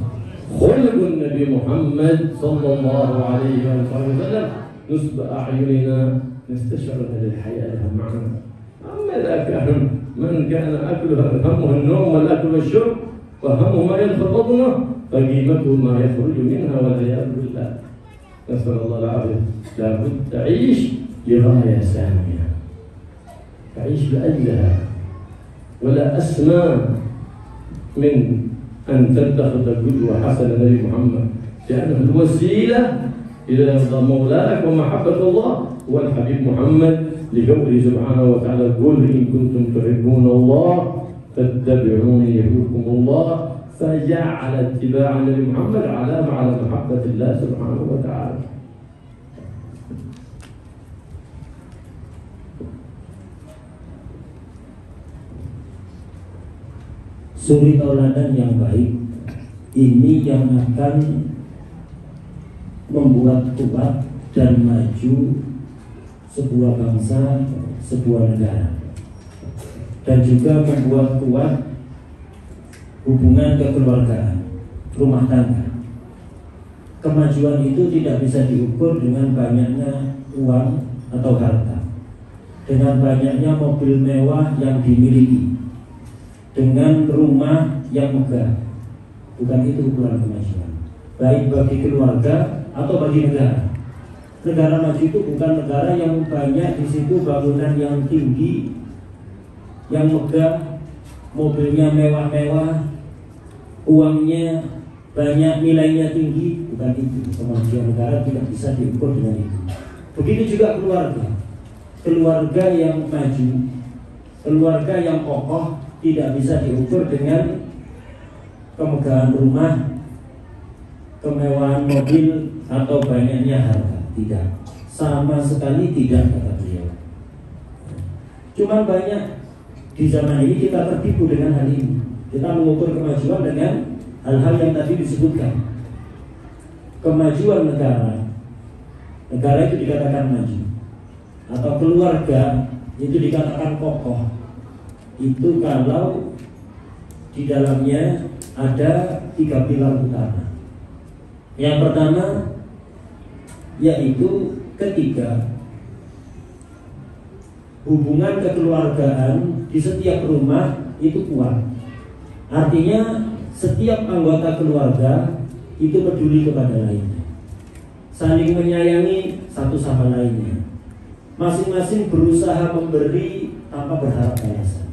خلق النبي محمد صلى الله عليه وسلم، نصب أعيننا نستشعر هذه الحياة لها معنى. أما ذاك من كان أكله همه النوم والأكل والشرب وهمه ما يدخل بطنه فقيمته ما يخرج منها والعياذ بالله. Nasallallahu alaihi labud تعيش لغاية سامية تعيش لأجلها ولا أسمى من أن تتخذ قدوة حسنة نبي محمد لأنه الوسيلة إلى رضا مولاك ومحبة الله هو الحبيب محمد لقوله سبحانه وتعالى قل إن كنتم تحبون الله فاتبعوني يحببكم الله فجعل اتباع النبي محمد علامة على محبة الله سبحانه وتعالى. Suri tauladan yang baik ini yang akan membuat kuat dan maju sebuah bangsa, sebuah negara, dan juga membuat kuat hubungan kekeluargaan, rumah tangga. Kemajuan itu tidak bisa diukur dengan banyaknya uang atau harta, dengan banyaknya mobil mewah yang dimiliki, dengan rumah yang megah. Bukan itu ukuran kemajuan, baik bagi keluarga atau bagi negara. Negara maju itu bukan negara yang banyak di situ bangunan yang tinggi, yang megah, mobilnya mewah-mewah, uangnya banyak, nilainya tinggi. Bukan itu. Kemajuan negara tidak bisa diukur dengan itu. Begitu juga keluarga. Keluarga yang maju, keluarga yang kokoh tidak bisa diukur dengan kemegahan rumah, kemewahan mobil, atau banyaknya harta. Tidak, sama sekali tidak, kata beliau. Cuman banyak di zaman ini kita tertipu dengan hal ini. Kita mengukur kemajuan dengan hal-hal yang tadi disebutkan. Kemajuan negara itu dikatakan maju, atau keluarga itu dikatakan kokoh. Itu kalau di dalamnya ada 3 pilar utama. Yang pertama yaitu ketika hubungan kekeluargaan di setiap rumah itu kuat. Artinya setiap anggota keluarga itu peduli kepada lainnya, saling menyayangi satu sama lainnya, masing-masing berusaha memberi tanpa berharap balasan,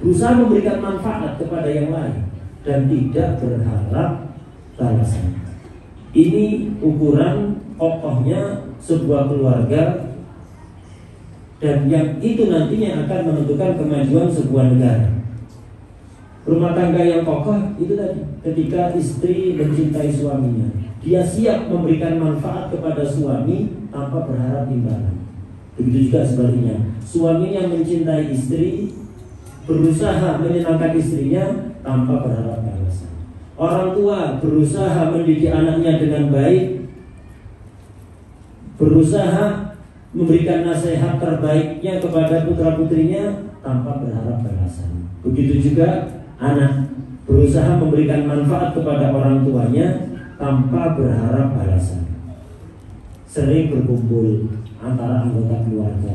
berusaha memberikan manfaat kepada yang lain dan tidak berharap balasan. Ini ukuran kokohnya sebuah keluarga, dan yang itu nantinya akan menentukan kemajuan sebuah negara. Rumah tangga yang kokoh itu tadi, ketika istri mencintai suaminya, dia siap memberikan manfaat kepada suami tanpa berharap imbalan. Begitu juga sebaliknya, suami yang mencintai istri berusaha menyenangkan istrinya tanpa berharap balasan. Orang tua berusaha mendidik anaknya dengan baik, berusaha memberikan nasihat terbaiknya kepada putra-putrinya tanpa berharap balasan. Begitu juga anak berusaha memberikan manfaat kepada orang tuanya tanpa berharap balasan. Sering berkumpul antara anggota keluarga,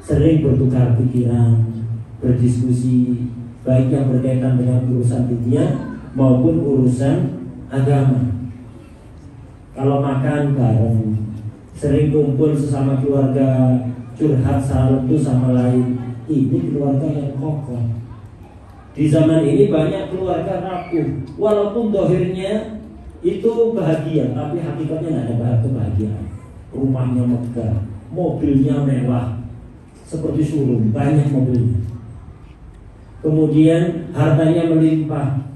sering bertukar pikiran, berdiskusi, baik yang berkaitan dengan urusan dunia maupun urusan agama. Kalau makan bareng, sering kumpul sesama keluarga, curhat satu sama lain. Ini keluarga yang kokoh. Di zaman ini banyak keluarga rapuh, walaupun dohirnya itu bahagia, tapi hakikatnya nggak ada kebahagiaan. Rumahnya megah, mobilnya mewah, seperti sulung, banyak mobilnya. Kemudian hartanya melimpah,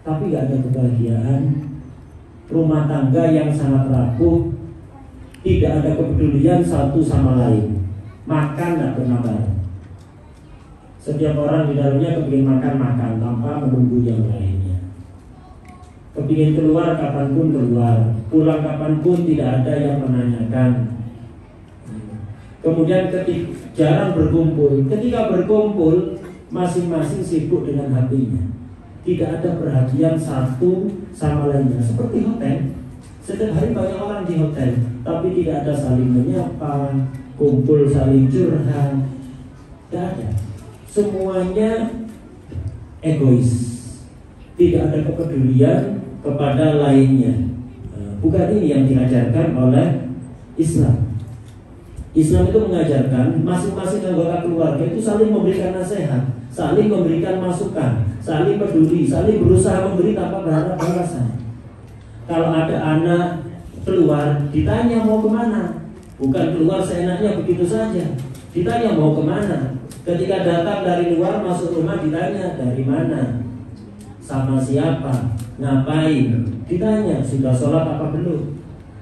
tapi nggak ada kebahagiaan. Rumah tangga yang sangat rapuh, tidak ada kepedulian satu sama lain, makan nggak pernah bareng. Setiap orang di dalamnya kepingin makan tanpa menunggu yang lainnya. Kepingin keluar kapanpun keluar, pulang kapanpun tidak ada yang menanyakan. Kemudian jarang berkumpul. Ketika berkumpul, masing-masing sibuk dengan hatinya. Tidak ada perhatian satu sama lainnya. Seperti hotel, setiap hari banyak orang di hotel, tapi tidak ada saling menyapa, kumpul saling curhat. Tidak ada. Semuanya egois, tidak ada kepedulian kepada lainnya. Bukan ini yang diajarkan oleh Islam. Islam itu mengajarkan masing-masing anggota keluarga itu saling memberikan nasihat, saling memberikan masukan, saling peduli, saling berusaha memberi tanpa berharap balasan. Kalau ada anak keluar, ditanya mau kemana, bukan keluar seenaknya begitu saja. Ditanya mau kemana. Ketika datang dari luar masuk rumah ditanya dari mana, sama siapa, ngapain. Ditanya sudah sholat apa belum.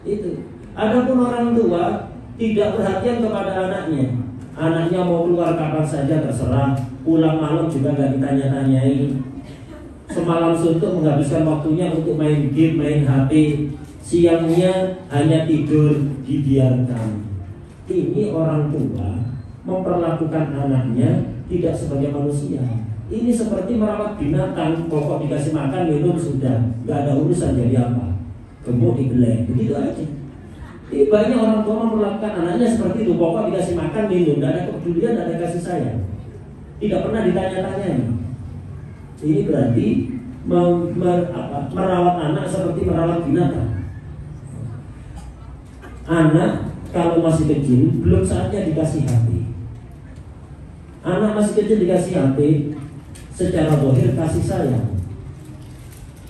Itu. Adapun orang tua tidak perhatian kepada anaknya. Anaknya mau keluar kapan saja terserah. Pulang malam juga gak ditanya-tanyai. Semalam suntuk menghabiskan waktunya untuk main game, main HP. Siangnya hanya tidur, dibiarkan. Ini orang tua memperlakukan anaknya tidak sebagai manusia. Ini seperti merawat binatang. Pokok dikasih makan, minum sudah, gak ada urusan jadi apa. Gemuk dibelai, begitu aja. Ini banyak orang tua memperlakukan anaknya seperti itu. Pokok dikasih makan, minum, tidak ada kepedulian, tidak ada kasih sayang. Tidak pernah ditanya-tanyai. Ini berarti merawat anak seperti merawat binatang. Anak kalau masih kecil belum saatnya dikasih hati. Anak masih kecil dikasih hati, secara zahir kasih sayang,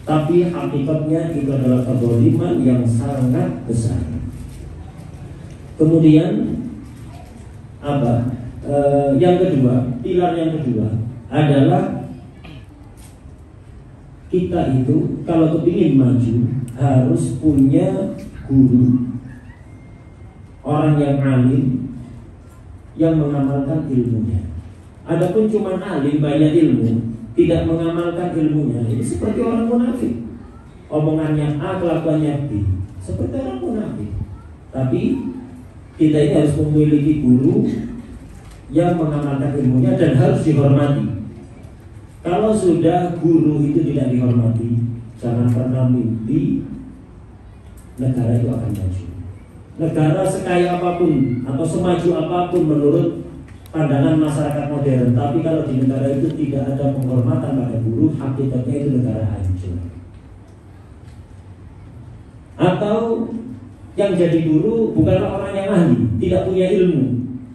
tapi hakikatnya itu adalah kezaliman yang sangat besar. Kemudian yang kedua, pilar yang kedua adalah kita itu kalau kepingin maju harus punya guru, orang yang alim yang mengamalkan ilmunya. Adapun cuma alim banyak ilmu tidak mengamalkan ilmunya, ini seperti orang munafik. Omongannya A, kelakuannya B, seperti orang munafik. Tapi kita ini harus memiliki guru yang mengamalkan ilmunya dan harus dihormati. Kalau sudah guru itu tidak dihormati, jangan pernah mimpi negara itu akan maju. Negara sekaya apapun atau semaju apapun menurut pandangan masyarakat modern, tapi kalau di negara itu tidak ada penghormatan pada guru, hakikatnya itu negara hancur. Atau yang jadi guru bukanlah orang yang ahli, tidak punya ilmu,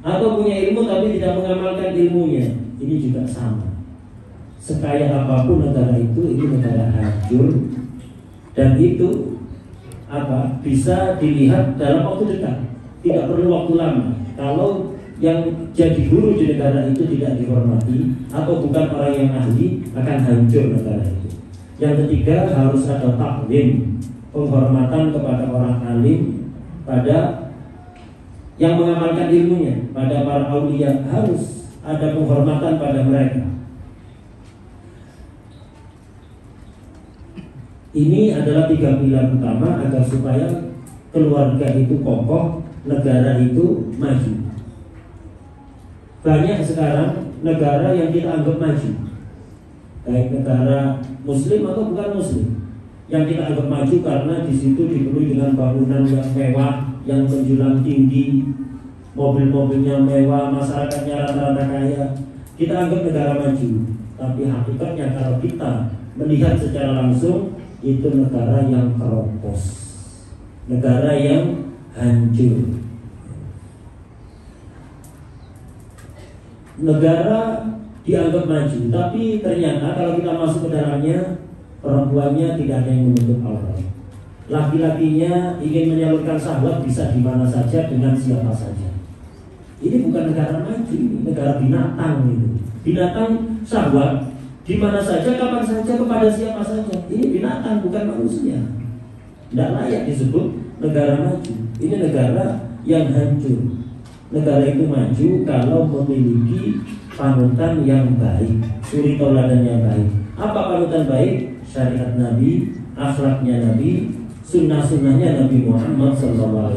atau punya ilmu tapi tidak mengamalkan ilmunya, ini juga sama. Sekaya apapun negara itu negara hancur. Dan itu bisa dilihat dalam waktu dekat, tidak perlu waktu lama. Kalau yang jadi guru di negara itu tidak dihormati atau bukan orang yang ahli, akan hancur negara itu. Yang ketiga, harus ada taklim, penghormatan kepada orang alim, pada yang mengamalkan ilmunya, pada para aulia, harus ada penghormatan pada mereka. Ini adalah 3 pilar utama agar supaya keluarga itu kokoh, negara itu maju. Banyak sekarang negara yang kita anggap maju, baik negara muslim atau bukan muslim, yang kita anggap maju karena di situ dipenuhi dengan bangunan yang mewah, yang menjulang tinggi, mobil-mobilnya mewah, masyarakatnya rata-rata kaya. Kita anggap negara maju, tapi hakikatnya kalau kita melihat secara langsung, itu negara yang keropos, negara yang hancur. Negara dianggap maju, tapi ternyata kalau kita masuk ke dalamnya, perempuannya tidak ada yang menutup aurat. Laki-lakinya ingin menyalurkan syahwat bisa di mana saja dengan siapa saja. Ini bukan negara maju, ini negara binatang itu. Binatang syahwat di mana saja, kapan saja, kepada siapa saja. Ini binatang, bukan manusia. Tidak layak disebut negara maju. Ini negara yang hancur. Negara itu maju kalau memiliki panutan yang baik, suri tauladan yang baik. Apa panutan baik? Syariat Nabi, akhlaknya Nabi, sunnah-sunnahnya Nabi Muhammad SAW.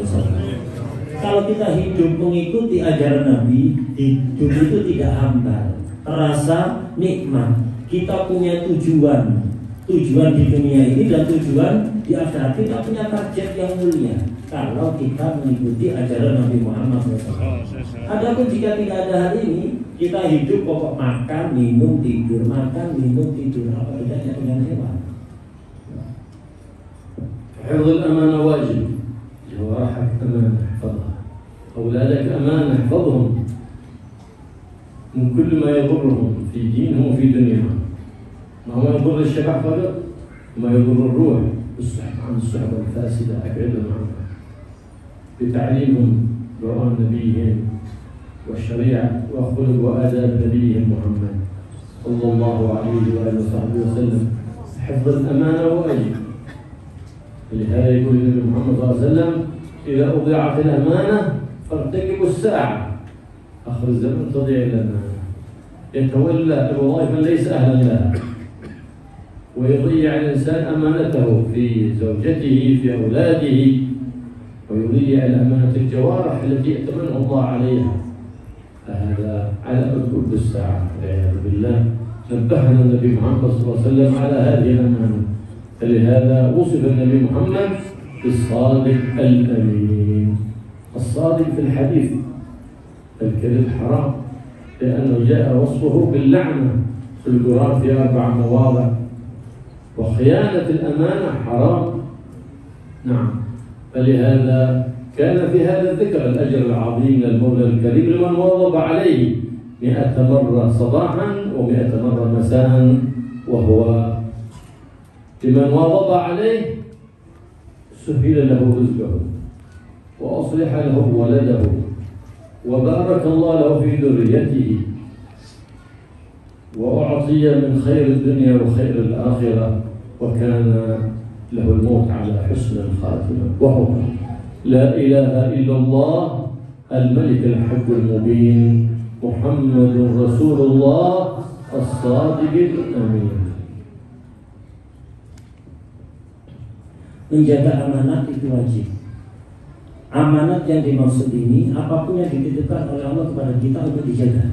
Kalau kita hidup mengikuti ajaran Nabi, hidup itu tidak hambar, terasa nikmat. Kita punya tujuan di dunia ini dan tujuan di akhirat. Kita punya target yang mulia kalau kita mengikuti ajaran Nabi Muhammad SAW. Adapun jika tidak ada hal ini, kita hidup pokok makan, minum, tidur, makan, minum, tidur. Apa bedanya dengan hewan? حفظ الأمانة واجب. جوارحك أمانة احفظها، أولادك أمانة احفظهم من كل ما يضرهم في دينهم وفي دنياهم. ما هو يضر الشباب فقط، ما يضر الروح. عن الصحبة الفاسدة أبعدهم عنها بتعليمهم قرآن نبيهم والشريعة وخلق وآداب نبيهم محمد صلى الله عليه وآله وصحبه وسلم. حفظ الأمانة واجب. لهذا يقول النبي محمد صلى الله عليه وسلم: إذا أضيعت الأمانة فارتكبوا الساعة. آخر الزمن تضيع الأمانة، يتولى الوظائف من ليس أهلا لها، ويضيع الإنسان أمانته في زوجته في أولاده، ويضيع الأمانة الجوارح التي ائتمنه الله عليها. فهذا علامة كل الساعة والعياذ بالله. نبهنا النبي محمد صلى الله عليه وسلم على هذه الأمانة، فلهذا وصف النبي محمد بالصادق الأمين. الصادق في الحديث، الكذب حرام، لأنه جاء وصفه باللعنة في القرآن في 4 مواضع. وخيانة الأمانة حرام. نعم، فلهذا كان في هذا الذكر الأجر العظيم للمولى الكريم لمن واظب عليه 100 مرة صباحا و100 مرة مساء، وهو لمن واظب عليه سهل له رزقه وأصلح له ولده وبارك الله له في ذريته وأعطي من خير الدنيا وخير الآخرة، وكان له الموت على حسن الخاتمة، وهو لا إله إلا الله الملك الحق المبين محمد رسول الله الصادق الأمين. Menjaga amanat itu wajib. Amanat yang dimaksud ini apapun yang dititipkan oleh Allah kepada kita untuk dijaga.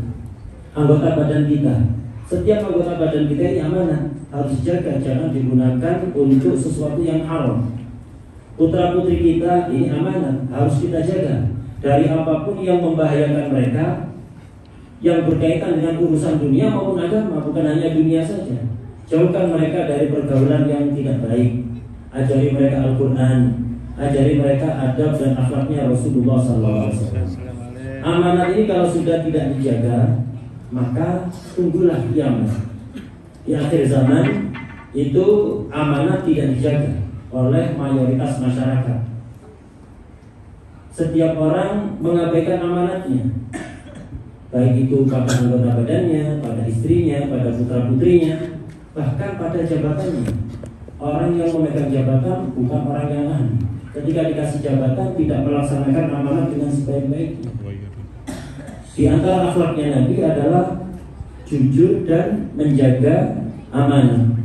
Anggota badan kita, setiap anggota badan kita ini amanat, harus dijaga, jangan digunakan untuk sesuatu yang haram. Putra putri kita ini amanat, harus kita jaga dari apapun yang membahayakan mereka, yang berkaitan dengan urusan dunia maupun agama, bukan hanya dunia saja. Jauhkan mereka dari pergaulan yang tidak baik. Ajari mereka Al-Quran, ajari mereka adab dan akhlaknya Rasulullah SAW. Amanat ini kalau sudah tidak dijaga, maka tunggulah kiamat. Di akhir zaman itu amanat tidak dijaga oleh mayoritas masyarakat. Setiap orang mengabaikan amanatnya, baik itu pada anggota badannya, pada istrinya, pada putra putrinya, bahkan pada jabatannya. Orang yang memegang jabatan bukan orang yang ahli. Ketika dikasih jabatan tidak melaksanakan amanat dengan sebaik-baiknya. Di antara akhlaknya Nabi adalah jujur dan menjaga amanah.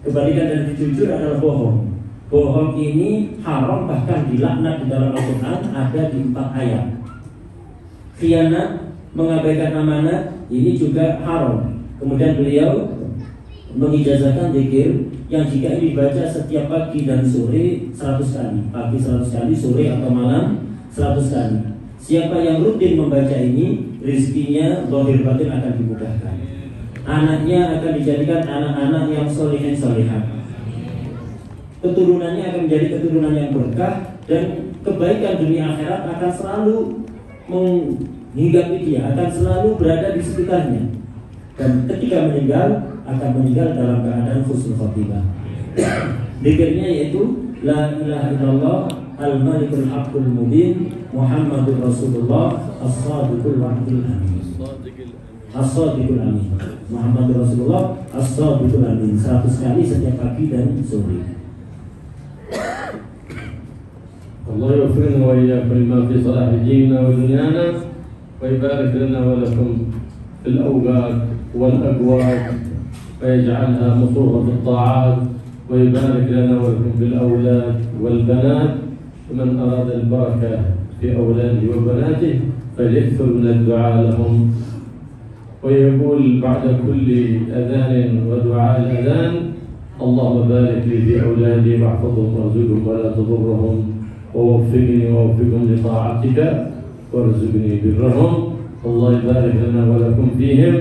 Kebalikan dari jujur adalah bohong. Bohong ini haram, bahkan dilaknat di dalam Al-Quran, ada di 4 ayat. Khianat, mengabaikan amanat, ini juga haram. Kemudian beliau mengijazahkan zikir yang jika ini dibaca setiap pagi dan sore 100 kali, pagi 100 kali, sore atau malam 100 kali. Siapa yang rutin membaca ini, rizkinya zahir batin akan dimudahkan. Anaknya akan dijadikan anak-anak yang soleh solehah. Keturunannya akan menjadi keturunan yang berkah, dan kebaikan dunia akhirat akan selalu menghinggapi dia, akan selalu berada di sekitarnya. Dan ketika meninggal, akan meninggal dalam keadaan husnul khotimah. Zikirnya yaitu la ilaha illallah al-malikul haqqul mubin Muhammadur Rasulullah as-sadiqul wa'dil amin. As-sadiqul amin. Muhammadur Rasulullah as-sadiqul amin. 100 kali setiap pagi dan sore. Allah yaghfirna wa iyyakum lima fi salahi dinina wa dunyana wa yubarik lana wa lakum fil awqat wal aqwat ويجعلها مصروفة في الطاعات ويبارك لنا ولكم في الأولاد والبنات، ومن أراد البركة في أولاده وبناته فليكثر من الدعاء لهم. ويقول بعد كل أذان ودعاء الأذان: اللهم بارك لي في أولادي واحفظهم وارزقهم ولا تضرهم ووفقني ووفقهم لطاعتك وارزقني برهم. الله يبارك لنا ولكم فيهم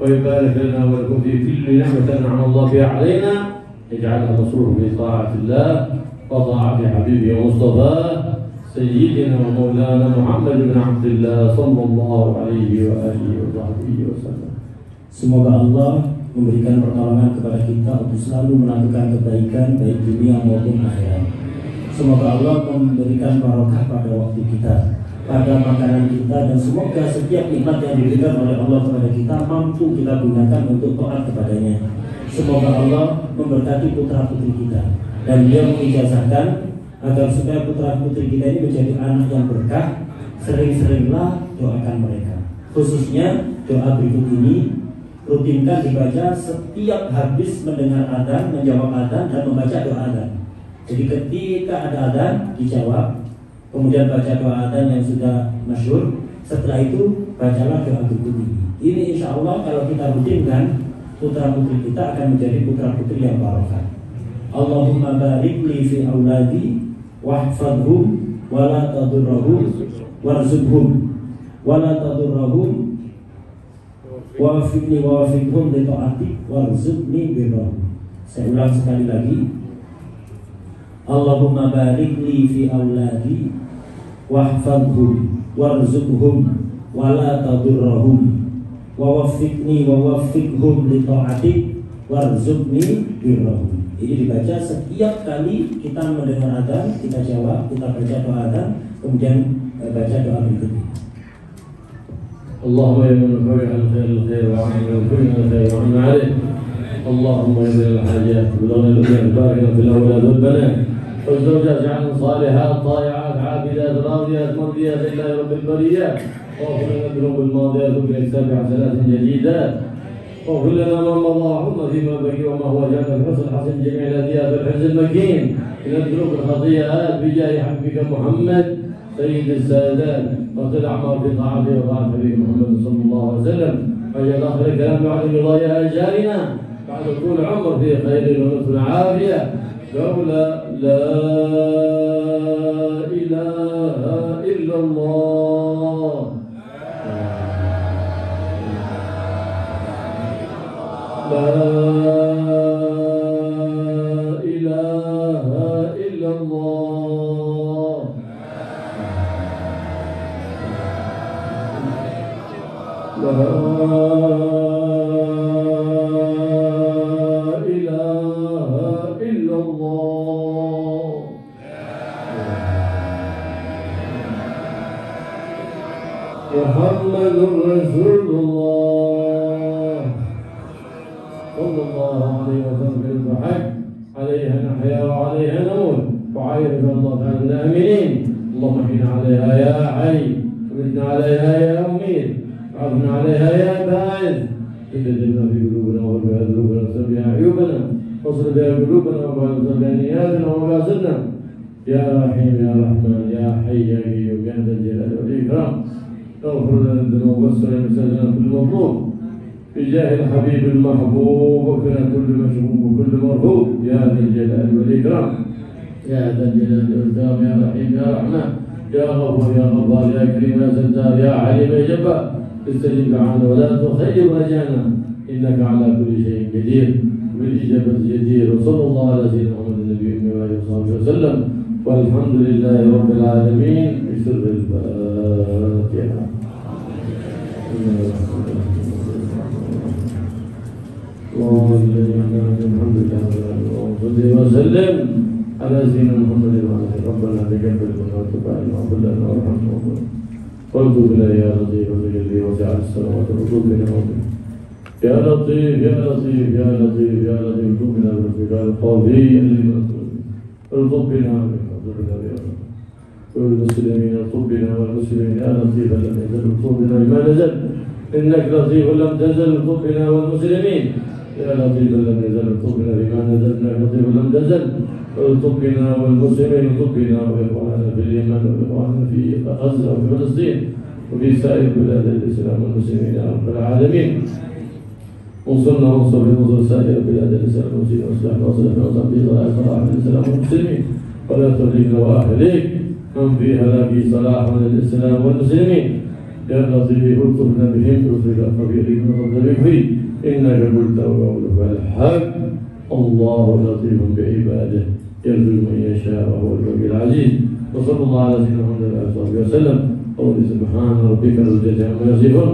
ويبارك لنا ولكم في كل نعمة أنعم الله بها علينا، يجعلها مصروفا في طاعة الله وطاعة حبيبه ومصطفاه سيدنا ومولانا محمد بن عبد الله صلى الله عليه وآله وصحبه وسلم. Semoga Allah memberikan pertolongan kepada kita untuk selalu melakukan kebaikan baik dunia maupun akhirat. Semoga Allah memberikan barokah pada waktu kita, pada makanan kita, dan semoga setiap nikmat yang diberikan oleh Allah kepada kita mampu kita gunakan untuk taat kepadanya. Semoga Allah memberkati putra putri kita, dan Dia mengijazahkan agar supaya putra putri kita ini menjadi anak yang berkah. Sering-seringlah doakan mereka, khususnya doa berikut ini rutinkan dibaca setiap habis mendengar adzan, menjawab adzan, dan membaca doa adzan. Jadi ketika ada adzan dijawab, kemudian baca doa adzan yang sudah masyhur. Setelah itu bacalah doa berikut ini. Ini insya Allah kalau kita rutinkan, putra putri kita akan menjadi putra putri yang barokah. Allahumma barik li fi auladi wahfadhum wala tadurrahum warzuqhum wala tadurrahum wafiqni wafiqhum li ta'atik warzuqni birrahum. Saya ulang sekali lagi. Allahumma barik li fi auladi wahfadhum warzuqhum wala tadurrahum wafiqni wafiqhum li ta'atik warzuqni birrahum. Ini dibaca setiap kali kita mendengar adzan, kita jawab, kita baca doa adzan, kemudian baca doa berikutnya. اللهم يا من فعل الخير الخير وعمل الخير الخير وعمل عليه. اللهم يا الحاجات بلغنا الامور بارك في الاولاد والبنات والزوجات اجعلنا صالحات طائعات عابدات راضيات مرضيات لله رب البريات. واغفر لنا الذنوب الماضيات وبالحساب حسنات جديدات. واغفر لنا ما مضى وحفظنا فيما بقي وما هو جاءنا بحسن حسن جميع الاديات والحفظ المكين من الذنوب الخطيئات بجاه حبيبك محمد سيد السادات وقل اعمال في طاعته وطاعه حبيب محمد صلى الله عليه وسلم. واجعل اخر الكلام بعد رضايا اجالنا بعد طول عمر في خير ونصر عافيه. لولا لا اله الا الله لا اله الا الله لا إله إلا الله محمد رسول الله صلى الله عليه وسلم بالحق عليها نحيا وعليها نموت وعيش الله تعالى الآمنين. اللهم احينا عليها يا حي ومتنا عليها يا مميت وعافنا عليها يا باعث. اجعلنا في قلوبنا وارفع ذنوبنا واغفر بها عيوبنا واصل بها قلوبنا واغفر بها نياتنا ومقاصدنا. يا رحيم يا رحمن يا حي يا قيوم يا ذا الجلال والاكرام. اغفر لنا الذنوب واستر لنا كل مطلوب بجاه الحبيب المحبوب وكنا كل مشغوب وكل مرهوب يا ذا الجلال والاكرام. يا ذا الجلال والاكرام يا رحيم يا رحمن يا غفور يا غفار يا كريم يا ستار يا عليم يا جبار. استجب دعانا ولا تخيب رجانا انك على كل شيء قدير بالاجابه جدير. وصلى الله على سيدنا محمد النبي واله وصحبه وسلم والحمد لله رب العالمين بسر الفاتحه. اللهم الحمد لله وصلي وسلم على سيدنا محمد وعلى اله. ربنا تقبل منا وتب علينا وقل لنا وارحمنا وارزق بنا يا لطيف الذي وسع السماوات وارزق بنا يا لطيف يا لطيف يا لطيف يا لطيف ارزق بنا بالرفقاء القوي الذي ارزق بنا والمسلمين ارزق بنا والمسلمين يا لطيف لم يزل ارزق بنا بما نزل انك لطيف لم تزل ارزق بنا والمسلمين يا لطيف لم يزل ارزق بنا بما نزل انك لطيف لم تزل ارزق بنا والمسلمين ارزق بنا واخواننا في اليمن واخواننا في غزه وفي فلسطين وفي سائر بلاد الاسلام والمسلمين يا رب العالمين. وصلنا وانصر بنصر سائر بلاد الاسلام والمسلمين واصلحنا واصلحنا وصل في صلاح الاسلام والمسلمين ولا تهلكنا واهلك من في هلاك صلاح للاسلام والمسلمين. يا لطيف الطفنا بهم يرزق الخبيرين وصدق فيه انك قلت وقولك الحق. الله لطيف بعباده يغفر من يشاء وهو القوي العزيز. وصلى الله على سيدنا محمد وعلى اله وصحبه وسلم. قول سبحان ربك رب العزة عما يصفون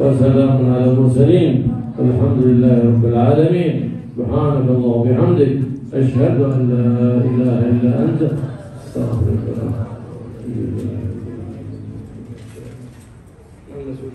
وسلام على المرسلين والحمد لله رب العالمين. سبحانك اللهم وبحمدك أشهد أن لا إله إلا أنت أستغفرك.